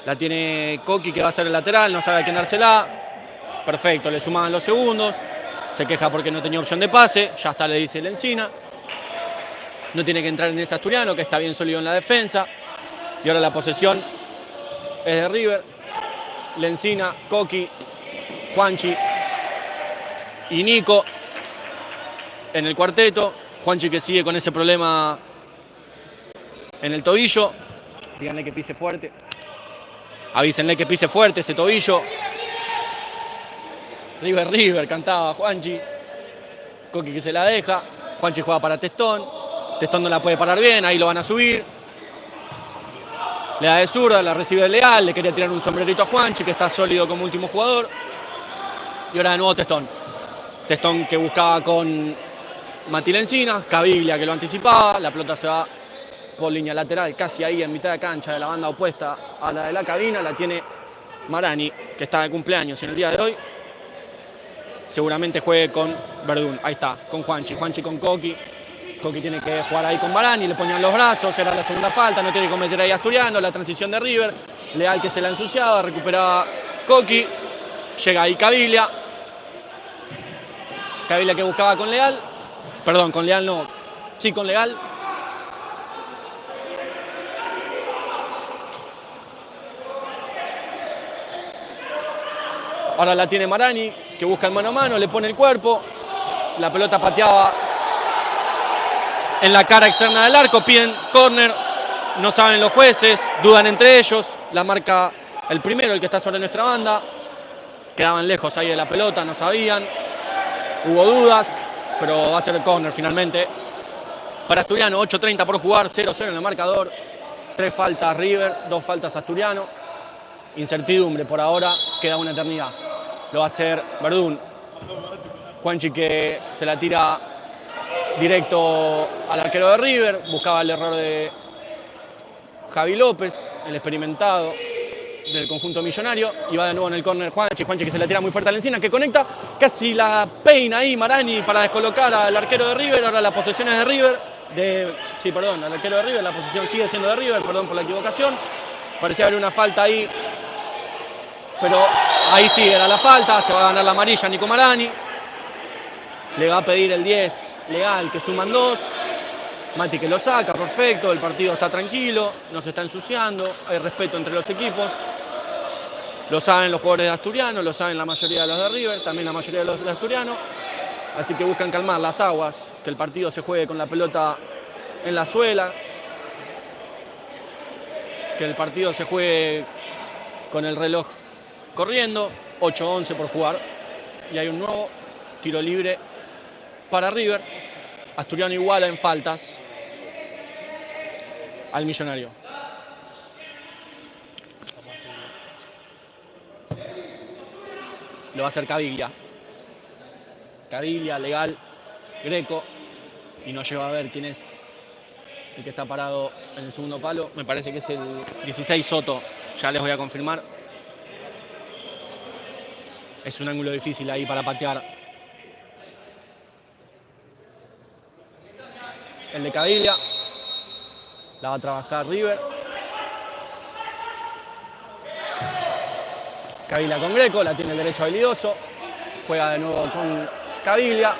La tiene Coqui que va a ser el lateral, no sabe a quién dársela. Perfecto, le sumaban los segundos. Se queja porque no tenía opción de pase. Ya está, le dice Lencina. No tiene que entrar en ese Asturiano, que está bien sólido en la defensa. Y ahora la posesión es de River. Lencina, Coqui, Juanchi y Nico en el cuarteto. Juanchi que sigue con ese problema en el tobillo. Díganle que pise fuerte. Avísenle que pise fuerte ese tobillo. River, cantaba Juanchi. Coqui que se la deja. Juanchi juega para Testón. Testón no la puede parar bien, ahí lo van a subir. Le da de zurda, la recibe Leal, le quería tirar un sombrerito a Juanchi, que está sólido como último jugador. Y ahora de nuevo Testón. Testón que buscaba con Mati Lencina, Caviglia que lo anticipaba, la pelota se va por línea lateral, casi ahí en mitad de cancha de la banda opuesta a la de la cabina, la tiene Marani, que está de cumpleaños en el día de hoy. Seguramente juegue con Verdún, ahí está, con Juanchi con Coqui. Coqui tiene que jugar ahí con Marani, le ponían los brazos, era la segunda falta, no tiene que cometer ahí Asturiano, la transición de River, Leal que se la ensuciaba, recuperaba Coqui, llega ahí Caviglia que buscaba con Leal, perdón, con Leal no, sí con Leal. Ahora la tiene Marani, que busca el mano a mano, le pone el cuerpo, la pelota pateaba en la cara externa del arco, piden córner, no saben los jueces, dudan entre ellos, la marca el primero, el que está sobre nuestra banda, quedaban lejos ahí de la pelota, no sabían, hubo dudas, pero va a ser el córner finalmente. Para Asturiano, 8:30 por jugar, 0-0 en el marcador, 3 faltas River, 2 faltas Asturiano, incertidumbre por ahora, queda una eternidad. Lo va a hacer Verdún, Juanchi que se la tira directo al arquero de River, buscaba el error de Javi López, el experimentado del conjunto millonario, y va de nuevo en el córner Juanchi que se la tira muy fuerte a Lencina, que conecta, casi la peina ahí Marani para descolocar al arquero de River. Ahora la posesión es de River, al arquero de River, la posesión sigue siendo de River, perdón por la equivocación, parecía haber una falta ahí, pero ahí sí era la falta, se va a ganar la amarilla Nico Marani, le va a pedir el 10 Leal que suman 2, Mati que lo saca, perfecto, el partido está tranquilo, no se está ensuciando, hay respeto entre los equipos, lo saben los jugadores de Asturiano, lo saben la mayoría de los de River, también la mayoría de los de Asturiano, así que buscan calmar las aguas, que el partido se juegue con la pelota en la suela, que el partido se juegue con el reloj corriendo, 8:11 por jugar, y hay un nuevo tiro libre para River. Asturiano iguala en faltas al millonario. Lo va a hacer Caviglia. Caviglia, Leal, Greco. Y no lleva a ver quién es el que está parado en el segundo palo. Me parece que es el 16 Soto. Ya les voy a confirmar. Es un ángulo difícil ahí para patear. El de Caviglia. La va a trabajar River. Caviglia con Greco, la tiene el derecho habilidoso. Juega de nuevo con Caviglia.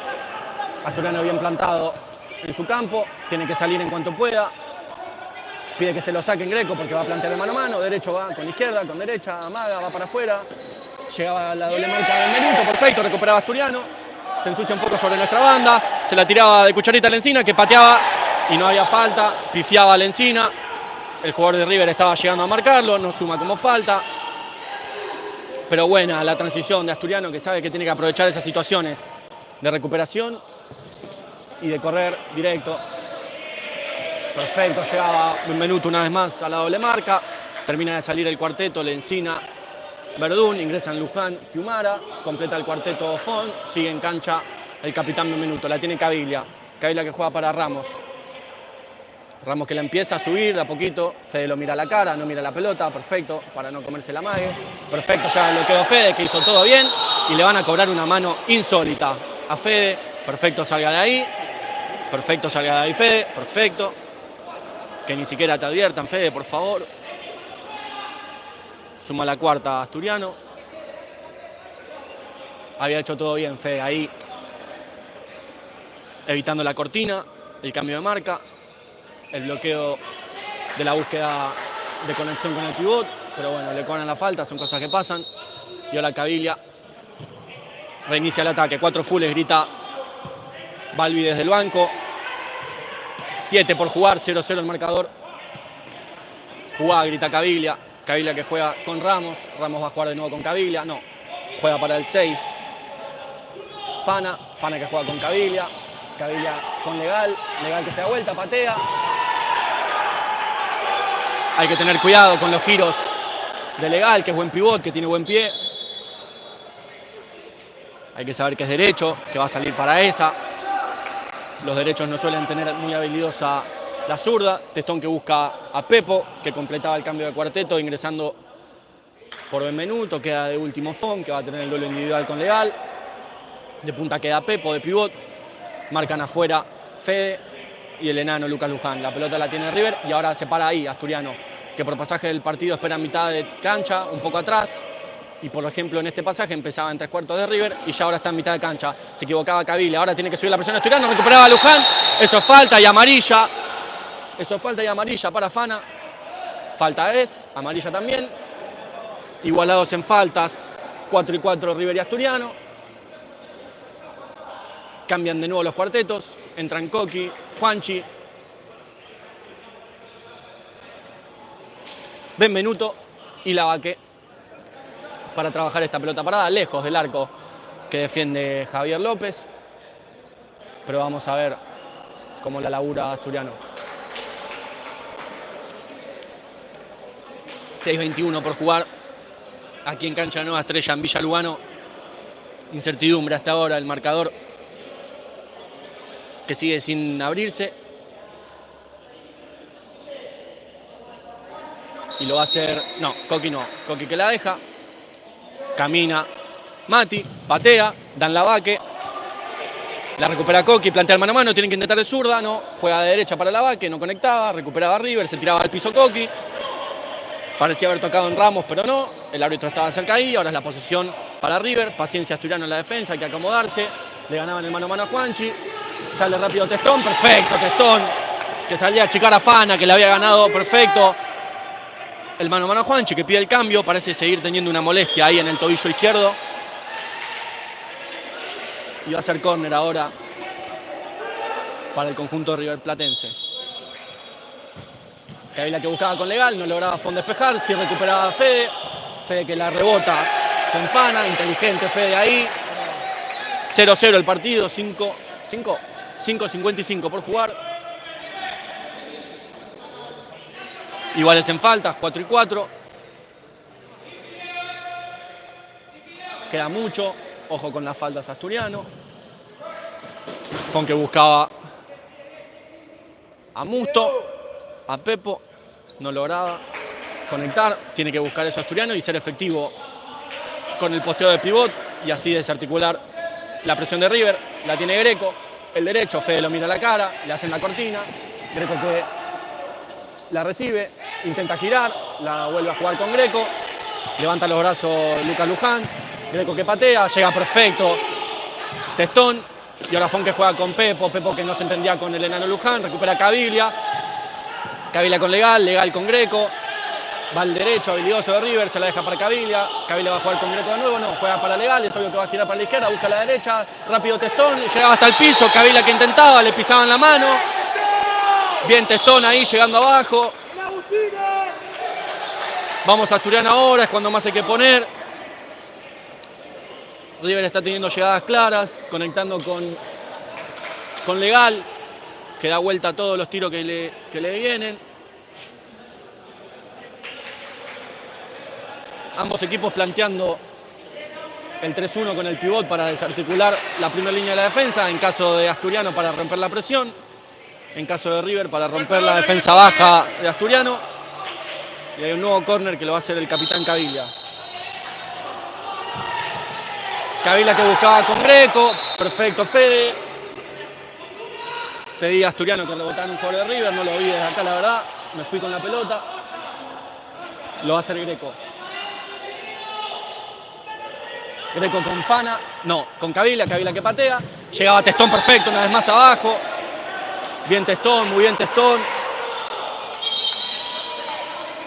Asturiano bien plantado en su campo. Tiene que salir en cuanto pueda. Pide que se lo saquen Greco porque va a plantear de mano a mano. Derecho va con izquierda, con derecha, amaga, va para afuera. Llegaba a la doble marca del minuto, perfecto, recuperaba Asturiano. Se ensucia un poco sobre nuestra banda, se la tiraba de cucharita a Lencina, que pateaba y no había falta, pifiaba a Lencina. El jugador de River estaba llegando a marcarlo, no suma como falta. Pero buena la transición de Asturiano, que sabe que tiene que aprovechar esas situaciones de recuperación y de correr directo. Perfecto, llegaba Benvenuto una vez más a la doble marca. Termina de salir el cuarteto, Lencina, Verdún, ingresan Luján, Fiumara, completa el cuarteto Fon, sigue en cancha el capitán Benvenuto, la tiene Caviglia. Caviglia que juega para Ramos. Ramos que la empieza a subir de a poquito, Fede lo mira a la cara, no mira la pelota, perfecto, para no comerse la mague. Perfecto, ya lo quedó Fede, que hizo todo bien, y le van a cobrar una mano insólita a Fede. Perfecto, salga de ahí. Perfecto, salga de ahí Fede, perfecto. Que ni siquiera te adviertan, Fede, por favor. Suma la cuarta Asturiano. Había hecho todo bien Fede ahí. Evitando la cortina, el cambio de marca, el bloqueo de la búsqueda de conexión con el pivot. Pero bueno, le cobran la falta, son cosas que pasan. Y ahora Caviglia reinicia el ataque. 4 fulls, grita Balbi desde el banco. 7 por jugar, 0-0 el marcador. Jugada, grita Caviglia. Caviglia que juega con Ramos. Ramos va a jugar de nuevo con Caviglia. No, juega para el 6. Fana que juega con Caviglia. Caviglia con Leal. Leal que se da vuelta, patea. Hay que tener cuidado con los giros de Legal, que es buen pivot, que tiene buen pie. Hay que saber que es derecho, que va a salir para esa. Los derechos no suelen tener muy habilidosa la zurda. Testón que busca a Pepo, que completaba el cambio de cuarteto ingresando por Benvenuto. Queda de último Fon, que va a tener el duelo individual con Legal. De punta queda Pepo, de pivot. Marcan afuera Fede y el enano Lucas Luján. La pelota la tiene River y ahora se para ahí Asturiano, que por pasaje del partido espera en mitad de cancha, un poco atrás. Y por ejemplo en este pasaje empezaba en 3/4 de River y ya ahora está en mitad de cancha. Se equivocaba Cavile, ahora tiene que subir la presión Asturiano, recuperaba a Luján. Eso es falta y amarilla. Eso es falta y amarilla para Fana. Falta es, amarilla también. Igualados en faltas, 4-4 River y Asturiano. Cambian de nuevo los cuartetos. Entran Coqui, Juanchi, Benvenuto y Lavaque para trabajar esta pelota parada, lejos del arco que defiende Javier López. Pero vamos a ver cómo la labura Asturiano. 6:21 por jugar aquí en Cancha Nueva Estrella en Villa Lugano. Incertidumbre hasta ahora, el marcador que sigue sin abrirse. Y lo va a hacer, no, Coqui que la deja. Camina Mati, patea, dan Lavaque. La recupera Coqui, plantea el mano a mano, tienen que intentar de zurda, no, juega de derecha para Lavaque, no conectaba, recuperaba River, se tiraba al piso Coqui. Parecía haber tocado en Ramos, pero no, el árbitro estaba cerca ahí, ahora es la posición para River, paciencia Asturiano en la defensa, hay que acomodarse. Le ganaban el mano a mano a Juanchi, sale rápido Testón, perfecto Testón, que salía a achicar a Fana, que le había ganado perfecto. El mano a mano a Juanchi, que pide el cambio, parece seguir teniendo una molestia ahí en el tobillo izquierdo. Y va a ser córner ahora para el conjunto riverplatense. Cavila que buscaba con Legal, no lograba Fon despejar, sí recuperaba a Fede. Fede que la rebota con Fana, inteligente Fede ahí. 0-0 el partido, 5:55 por jugar. Iguales en faltas, 4-4. Queda mucho, ojo con las faltas Asturiano. Fon que buscaba a Musto, a Pepo, no lograba conectar. Tiene que buscar eso Asturiano y ser efectivo con el posteo de pivot y así desarticular la presión de River. La tiene Greco, el derecho, Fede lo mira a la cara, le hacen la cortina. Greco que la recibe, intenta girar, la vuelve a jugar con Greco, levanta los brazos Lucas Luján, Greco que patea, llega perfecto Testón, y ahora Fon que juega con Pepo que no se entendía con el enano Luján, recupera Caviglia con Legal con Greco, va al derecho, habilidoso de River, se la deja para Caviglia va a jugar con Greco de nuevo, no, juega para Legal, es obvio que va a girar para la izquierda, busca la derecha, rápido Testón, llegaba hasta el piso, Caviglia que intentaba, le pisaban la mano. Bien Testón ahí llegando abajo. Vamos a Asturiano ahora, es cuando más hay que poner. River está teniendo llegadas claras, conectando con Legal, que da vuelta a todos los tiros que le vienen. Ambos equipos planteando el 3-1 con el pivot para desarticular la primera línea de la defensa, en caso de Asturiano para romper la presión. En caso de River, para romper la defensa baja de Asturiano. Y hay un nuevo córner que lo va a hacer el capitán Caviglia. Caviglia que buscaba con Greco. Perfecto Fede. Pedí a Asturiano que rebotaran un jugador de River. No lo vi desde acá, la verdad. Me fui con la pelota. Lo va a hacer Greco. Greco con Fana. No, con Caviglia que patea. Llegaba Testón perfecto, una vez más abajo. Bien Testón, muy bien Testón.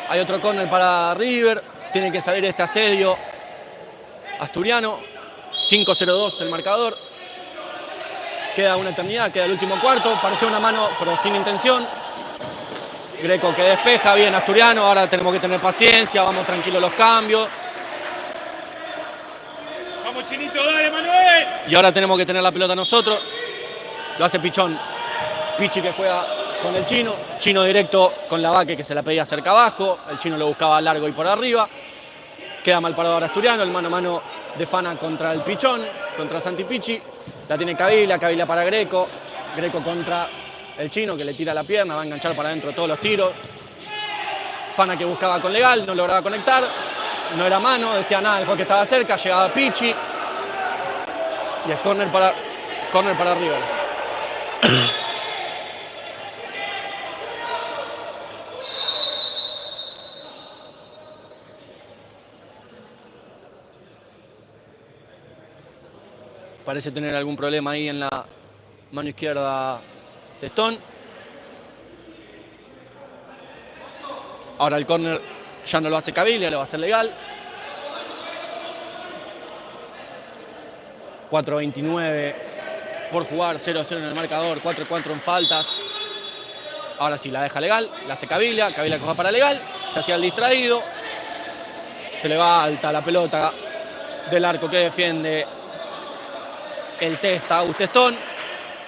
Hay otro córner para River. Tiene que salir este asedio Asturiano. 5-0-2 el marcador. Queda una eternidad, queda el último cuarto. Parece una mano, pero sin intención. Greco que despeja, bien Asturiano. Ahora tenemos que tener paciencia, vamos tranquilos los cambios. Vamos Chinito, dale Manuel. Y ahora tenemos que tener la pelota nosotros. Lo hace Pichón. Pichi que juega con el Chino. Chino directo con la Vaque que se la pedía cerca abajo. El Chino lo buscaba largo y por arriba. Queda mal parado ahora Asturiano. El mano a mano de Fana contra el Pichón, contra Santi Pichi. La tiene Caviglia, Caviglia para Greco. Greco contra el Chino que le tira la pierna, va a enganchar para adentro todos los tiros. Fana que buscaba con Legal, no lograba conectar. No era mano, decía nada, el juez que estaba cerca, llegaba Pichi. Y es córner para River. Parece tener algún problema ahí en la mano izquierda Testón. Ahora el córner ya no lo hace Caviglia, lo va a hacer Legal. 4:29 por jugar, 0-0 en el marcador, 4-4 en faltas. Ahora sí, la deja Legal, la hace Caviglia, Caviglia coja para Legal, se hacía el distraído. Se le va alta la pelota del arco que defiende el Testa, Testón.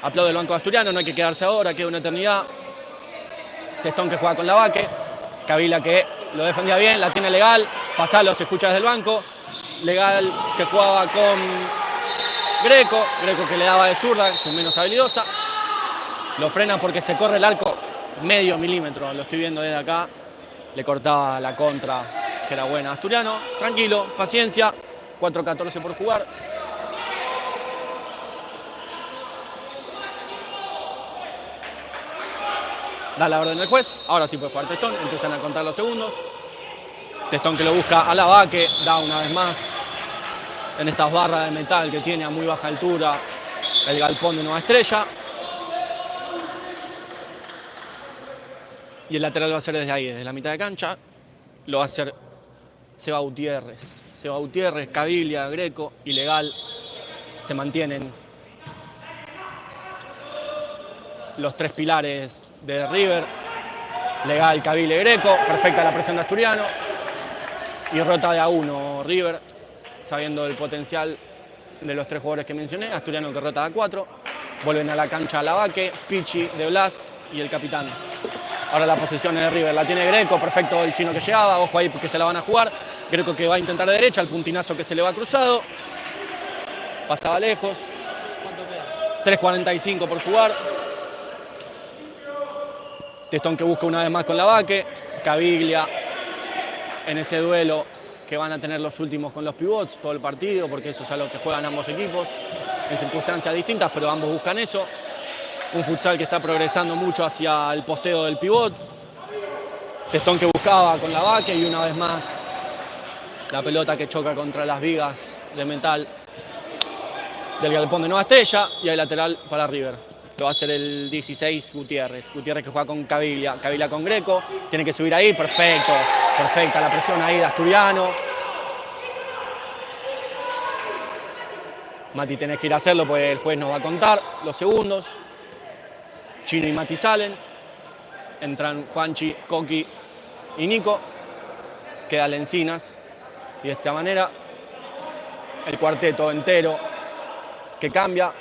Aplaude el banco asturiano, no hay que quedarse ahora, queda una eternidad. Testón que juega con la Vaque. Caviglia que lo defendía bien, la tiene Legal. Pasalo, se escucha desde el banco. Legal que jugaba con Greco. Greco que le daba de zurda, que es menos habilidosa. Lo frena porque se corre el arco medio milímetro. Lo estoy viendo desde acá. Le cortaba la contra, que era buena. Asturiano, tranquilo, paciencia. 4:14 por jugar. Da la orden del juez, ahora sí puede jugar Testón, empiezan a contar los segundos. Testón que lo busca a la Vaque, da una vez más en estas barras de metal que tiene a muy baja altura el galpón de Nueva Estrella. Y el lateral va a ser desde ahí, desde la mitad de cancha. Lo va a hacer Seba Gutiérrez. Seba Gutiérrez, Caviglia, Greco y Legal se mantienen los tres pilares de River. Legal, Caviglia y Greco. Perfecta la presión de Asturiano. Y rota de a uno River, sabiendo del potencial de los tres jugadores que mencioné. Asturiano que rota de a 4. Vuelven a la cancha la Vaque, Pichi, De Blas y el capitán. Ahora la posesión es de River. La tiene Greco. Perfecto el Chino que llegaba. Ojo ahí porque se la van a jugar. Greco que va a intentar de derecha. El puntinazo que se le va cruzado. Pasaba lejos. 3:45 por jugar. Testón que busca una vez más con la Vaque. Caviglia en ese duelo que van a tener los últimos con los pivots todo el partido, porque eso es a lo que juegan ambos equipos en circunstancias distintas, pero ambos buscan eso. Un futsal que está progresando mucho hacia el posteo del pivot. Testón que buscaba con la Vaque y una vez más la pelota que choca contra las vigas de metal del galpón de Nueva Estrella y hay lateral para River. Lo va a hacer el 16 Gutiérrez. Gutiérrez que juega con Caviglia. Caviglia con Greco. Tiene que subir ahí. Perfecto. Perfecta la presión ahí de Asturiano. Mati tenés que ir a hacerlo porque el juez nos va a contar los segundos. Chino y Mati salen. Entran Juanchi, Coqui y Nico. Queda Lencinas. Y de esta manera el cuarteto entero que cambia.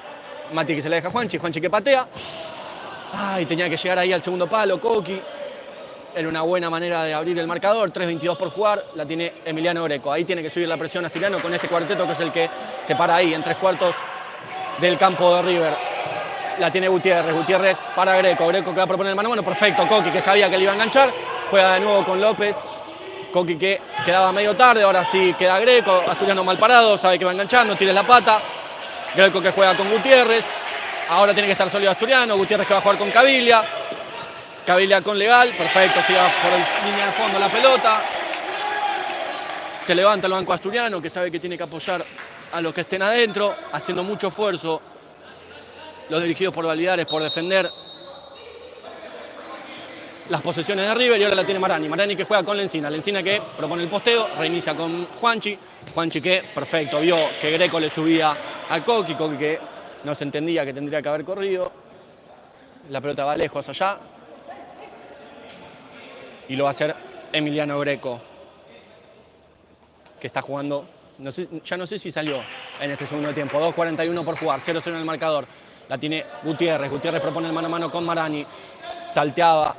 Mati que se la deja a Juanchi, Juanchi que patea. Ay, tenía que llegar ahí al segundo palo, Coqui. Era una buena manera de abrir el marcador. 3:22 por jugar, la tiene Emiliano Greco. Ahí tiene que subir la presión Asturiano con este cuarteto que es el que se para ahí en 3/4 del campo de River. La tiene Gutiérrez, Gutiérrez para Greco. Greco que va a proponer el mano a mano, perfecto. Coqui que sabía que le iba a enganchar. Juega de nuevo con López. Coqui que quedaba medio tarde, ahora sí queda Greco. Asturiano mal parado, sabe que va a enganchar, no tires la pata. Greco que juega con Gutiérrez. Ahora tiene que estar sólido Asturiano. Gutiérrez que va a jugar con Caviglia. Caviglia con Legal. Perfecto, sigue por el línea de fondo la pelota. Se levanta el banco asturiano que sabe que tiene que apoyar a los que estén adentro. Haciendo mucho esfuerzo los dirigidos por Validares por defender las posesiones de River. Y ahora la tiene Marani. Marani que juega con Lencina. Lencina que propone el posteo. Reinicia con Juanchi. Juanchi que, perfecto, vio que Greco le subía a Coqui. Coqui que no se entendía que tendría que haber corrido. La pelota va lejos allá. Y lo va a hacer Emiliano Greco, que está jugando, ya no sé si salió en este segundo tiempo. 2:41 por jugar, 0-0 en el marcador. La tiene Gutiérrez. Gutiérrez propone el mano a mano con Marani. salteaba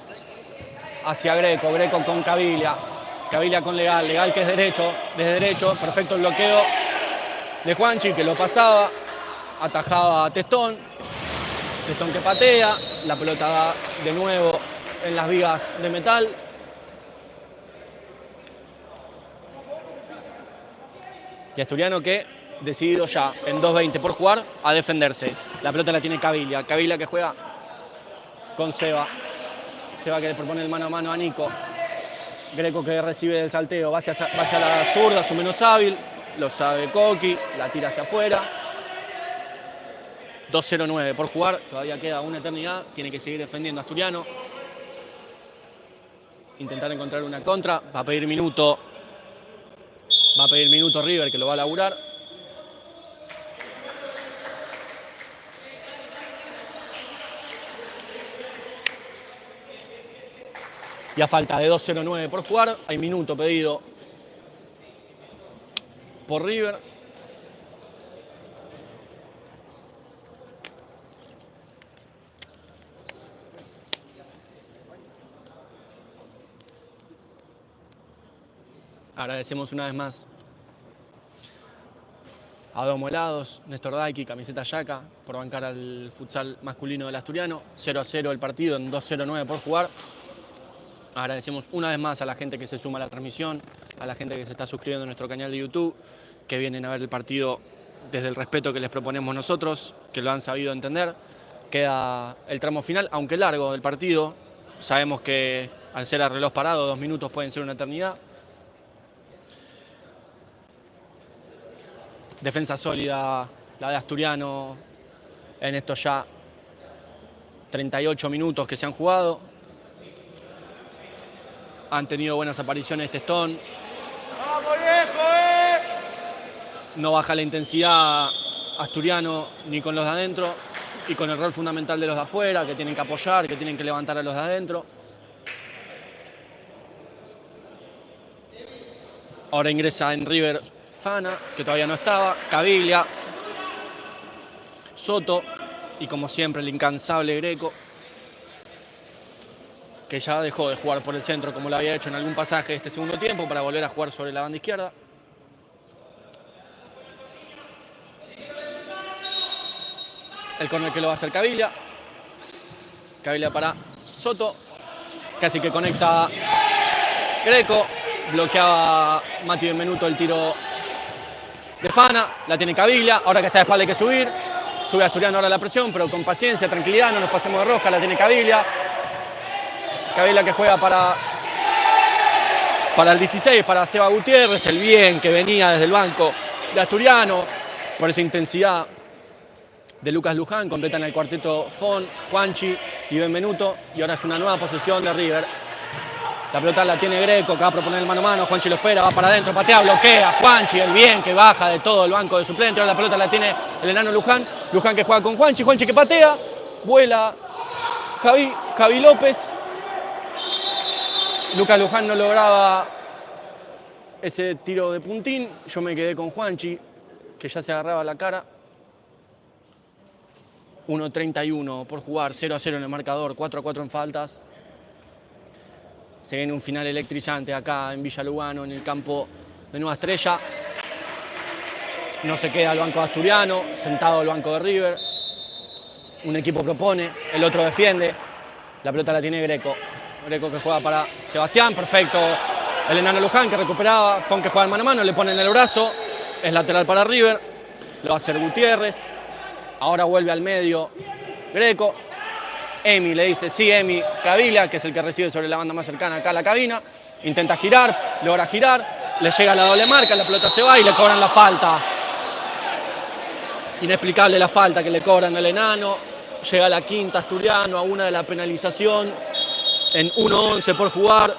hacia Greco, Greco con Caviglia, Caviglia con Legal, Legal que es derecho, desde derecho, perfecto el bloqueo de Juanchi que lo pasaba, atajaba a Testón, Testón que patea, la pelota va de nuevo en las vigas de metal. Y Asturiano que decidido ya en 2.20 por jugar a defenderse. La pelota la tiene Caviglia, Caviglia que juega con Seba. Seba que le propone el mano a mano a Nico. Greco que recibe el salteo, va hacia la zurda, su menos hábil. Lo sabe Coqui, la tira hacia afuera. 2.09 por jugar, todavía queda una eternidad. Tiene que seguir defendiendo Asturiano. Intentar encontrar una contra. Va a pedir minuto River que lo va a laburar. Y a falta de 2.09 por jugar, hay minuto pedido por River. Agradecemos una vez más a Domo Helados, Néstor Daiki, camiseta Yaca, por bancar al futsal masculino del Asturiano. 0-0 el partido en 2.09 por jugar. Agradecemos una vez más a la gente que se suma a la transmisión, a la gente que se está suscribiendo a nuestro canal de YouTube, que vienen a ver el partido desde el respeto que les proponemos nosotros, que lo han sabido entender. Queda el tramo final, aunque largo del partido. Sabemos que al ser a reloj parado, 2 minutos pueden ser una eternidad. Defensa sólida, la de Asturiano, en estos ya 38 minutos que se han jugado. Han tenido buenas apariciones Testón. ¡Vamos, viejo, No baja la intensidad Asturiano ni con los de adentro y con el rol fundamental de los de afuera, que tienen que apoyar, que tienen que levantar a los de adentro. Ahora ingresa en River Fana, que todavía no estaba, Caviglia, Soto y como siempre el incansable Greco, que ya dejó de jugar por el centro como lo había hecho en algún pasaje de este segundo tiempo para volver a jugar sobre la banda izquierda. El córner que lo va a hacer Caviglia. Caviglia para Soto, casi que conecta Greco, bloqueaba Mati Benvenuto el tiro de Fana, la tiene Caviglia, ahora que está de espalda hay que subir, sube Asturiano ahora la presión, pero con paciencia, tranquilidad, no nos pasemos de roja, la tiene Caviglia. Caviglia que juega para el 16, para Seba Gutiérrez, el bien que venía desde el banco de Asturiano, por esa intensidad de Lucas Luján, completan el cuarteto Fon, Juanchi y Benvenuto, y ahora es una nueva posesión de River. La pelota la tiene Greco, que va a proponer el mano a mano, Juanchi lo espera, va para adentro, patea, bloquea, Juanchi, el bien que baja de todo el banco de suplente, ahora la pelota la tiene el enano Luján, Luján que juega con Juanchi, Juanchi que patea, vuela Javi López, Lucas Luján no lograba ese tiro de puntín, yo me quedé con Juanchi, que ya se agarraba la cara. 1.31 por jugar, 0-0 en el marcador, 4-4 en faltas. Se viene un final electrizante acá en Villa Lugano, en el campo de Nueva Estrella. No se queda el banco de Asturiano, sentado el banco de River. Un equipo propone, el otro defiende. La pelota la tiene Greco. Greco que juega para Sebastián, perfecto. El enano Luján que recuperaba, Fon que juega mano a mano, le pone en el brazo. Es lateral para River, lo va a hacer Gutiérrez. Ahora vuelve al medio Greco. Emi le dice, sí, Emi, Caviglia, que es el que recibe sobre la banda más cercana acá a la cabina. Intenta girar, logra girar, le llega la doble marca, la pelota se va y le cobran la falta. Inexplicable la falta que le cobran al enano. Llega a la quinta Asturiano, a una de la penalización. En 1-11 por jugar,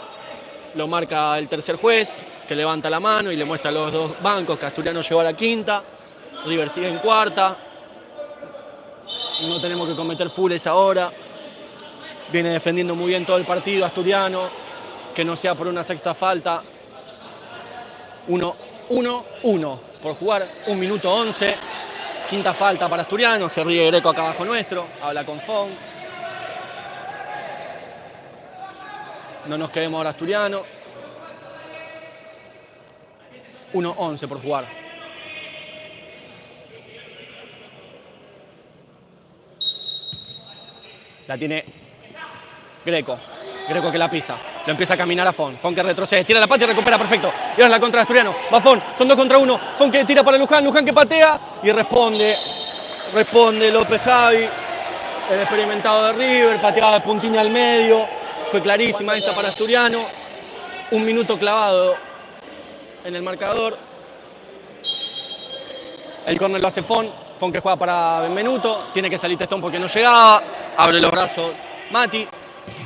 lo marca el tercer juez, que levanta la mano y le muestra a los dos bancos que Asturiano llegó a la quinta. River sigue en cuarta. No tenemos que cometer fulles ahora. Viene defendiendo muy bien todo el partido Asturiano. Que no sea por una sexta falta. 1-1 por jugar. 1 minuto 11. Quinta falta para Asturiano. Se ríe Greco acá abajo nuestro. Habla con Fon. No nos quedemos ahora Asturiano. 1:11 por jugar. La tiene Greco. Greco que la pisa. Lo empieza a caminar a Fon. Fon que retrocede. Tira la pata y recupera. Perfecto. Y ahora la contra de Asturiano. Va Fon. Son 2 contra 1. Fon que tira para Luján. Luján que patea. Y responde. Responde López Javi. El experimentado de River. Pateada de puntiña al medio. Fue clarísima esta para Asturiano. 1 minuto clavado en el marcador. El córner lo hace Fon. Fon que juega para Benvenuto. Tiene que salir Testón porque no llegaba. Abre los brazos Mati.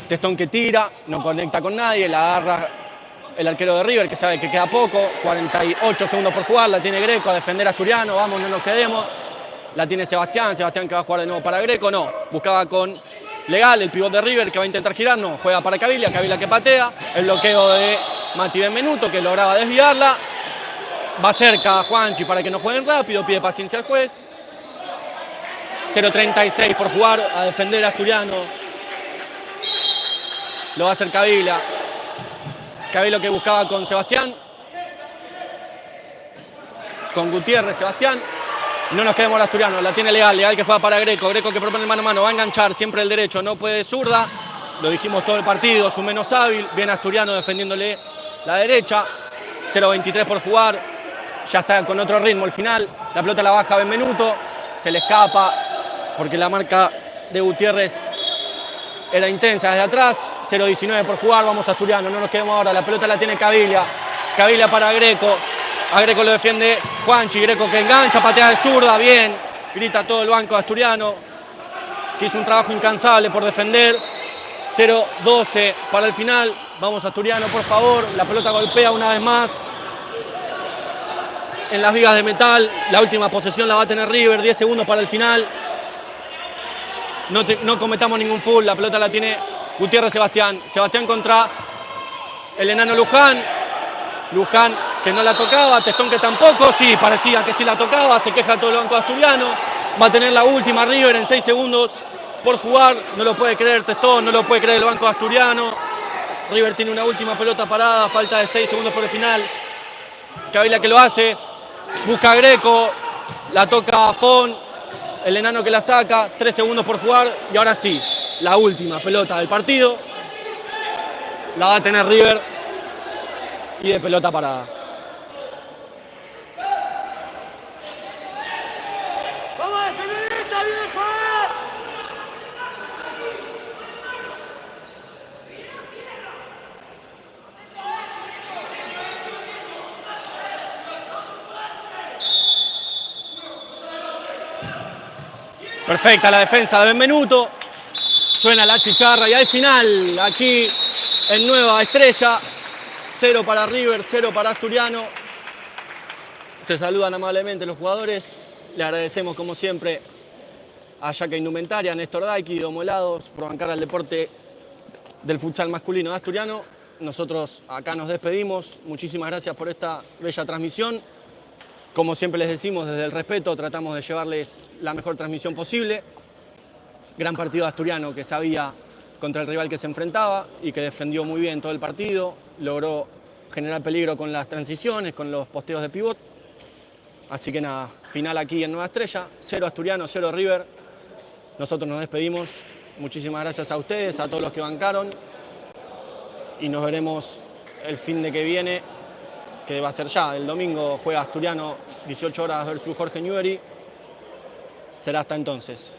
Testón que tira. No conecta con nadie. La agarra el arquero de River que sabe que queda poco. 48 segundos por jugar. La tiene Greco a defender a Asturiano. Vamos, no nos quedemos. La tiene Sebastián. Sebastián que va a jugar de nuevo para Greco. No. Buscaba con Legal, el pivot de River que va a intentar girar. No. Juega para Caviglia. Caviglia que patea. El bloqueo de Mati Benvenuto que lograba desviarla. Va cerca a Juanchi para que no jueguen rápido. Pide paciencia al juez. 0:36 por jugar a defender a Asturiano. Lo va a hacer Caviglia. Caviglia que buscaba con Sebastián. Con Gutiérrez, Sebastián. No nos quedemos al Asturiano. La tiene Legal. Legal que juega para Greco. Greco que propone mano a mano. Va a enganchar siempre el derecho. No puede zurda. Lo dijimos todo el partido. Su menos hábil. Viene Asturiano defendiéndole la derecha. 0:23 por jugar. Ya está con otro ritmo el final. La pelota la baja Benvenuto. Se le escapa porque la marca de Gutiérrez era intensa desde atrás. 0:19 por jugar. Vamos a Asturiano. No nos quedemos ahora. La pelota la tiene Caviglia. Caviglia para Greco. A Greco lo defiende Juanchi. Greco que engancha, patea de zurda. Bien. Grita todo el banco de Asturiano, que hizo un trabajo incansable por defender. 0:12 para el final. Vamos a Asturiano, por favor. La pelota golpea una vez más en las vigas de metal. La última posesión la va a tener River. 10 segundos para el final. No cometamos ningún full. La pelota la tiene Gutiérrez Sebastián. Sebastián contra el enano Luján. Luján que no la tocaba. Testón que tampoco. Sí, parecía que sí la tocaba. Se queja todo el banco asturiano. Va a tener la última River en 6 segundos por jugar. No lo puede creer Testón. No lo puede creer el banco asturiano. River tiene una última pelota parada. Falta de 6 segundos por el final. Caviglia que lo hace. Busca a Greco. La toca Fon. El enano que la saca. 3 segundos por jugar. Y ahora sí, la última pelota del partido. La va a tener River. Y de pelota parada. ¡Vamos a defender esta, viejo! Perfecta la defensa de Benvenuto. Suena la chicharra y al final, aquí en Nueva Estrella, 0 para River, 0 para Asturiano. Se saludan amablemente los jugadores. Le agradecemos como siempre a Yaca Indumentaria, a Néstor Daiki y Domo Helados por bancar al deporte del futsal masculino de Asturiano. Nosotros acá nos despedimos. Muchísimas gracias por esta bella transmisión. Como siempre les decimos, desde el respeto tratamos de llevarles la mejor transmisión posible. Gran partido de Asturiano que sabía contra el rival que se enfrentaba y que defendió muy bien todo el partido. Logró generar peligro con las transiciones, con los posteos de pivot. Así que nada, final aquí en Nueva Estrella. 0 Asturiano, 0 River. Nosotros nos despedimos. Muchísimas gracias a ustedes, a todos los que bancaron. Y nos veremos el fin de que viene, que va a ser ya. El domingo juega Asturiano 18 horas versus Jorge Newbery. Será hasta entonces.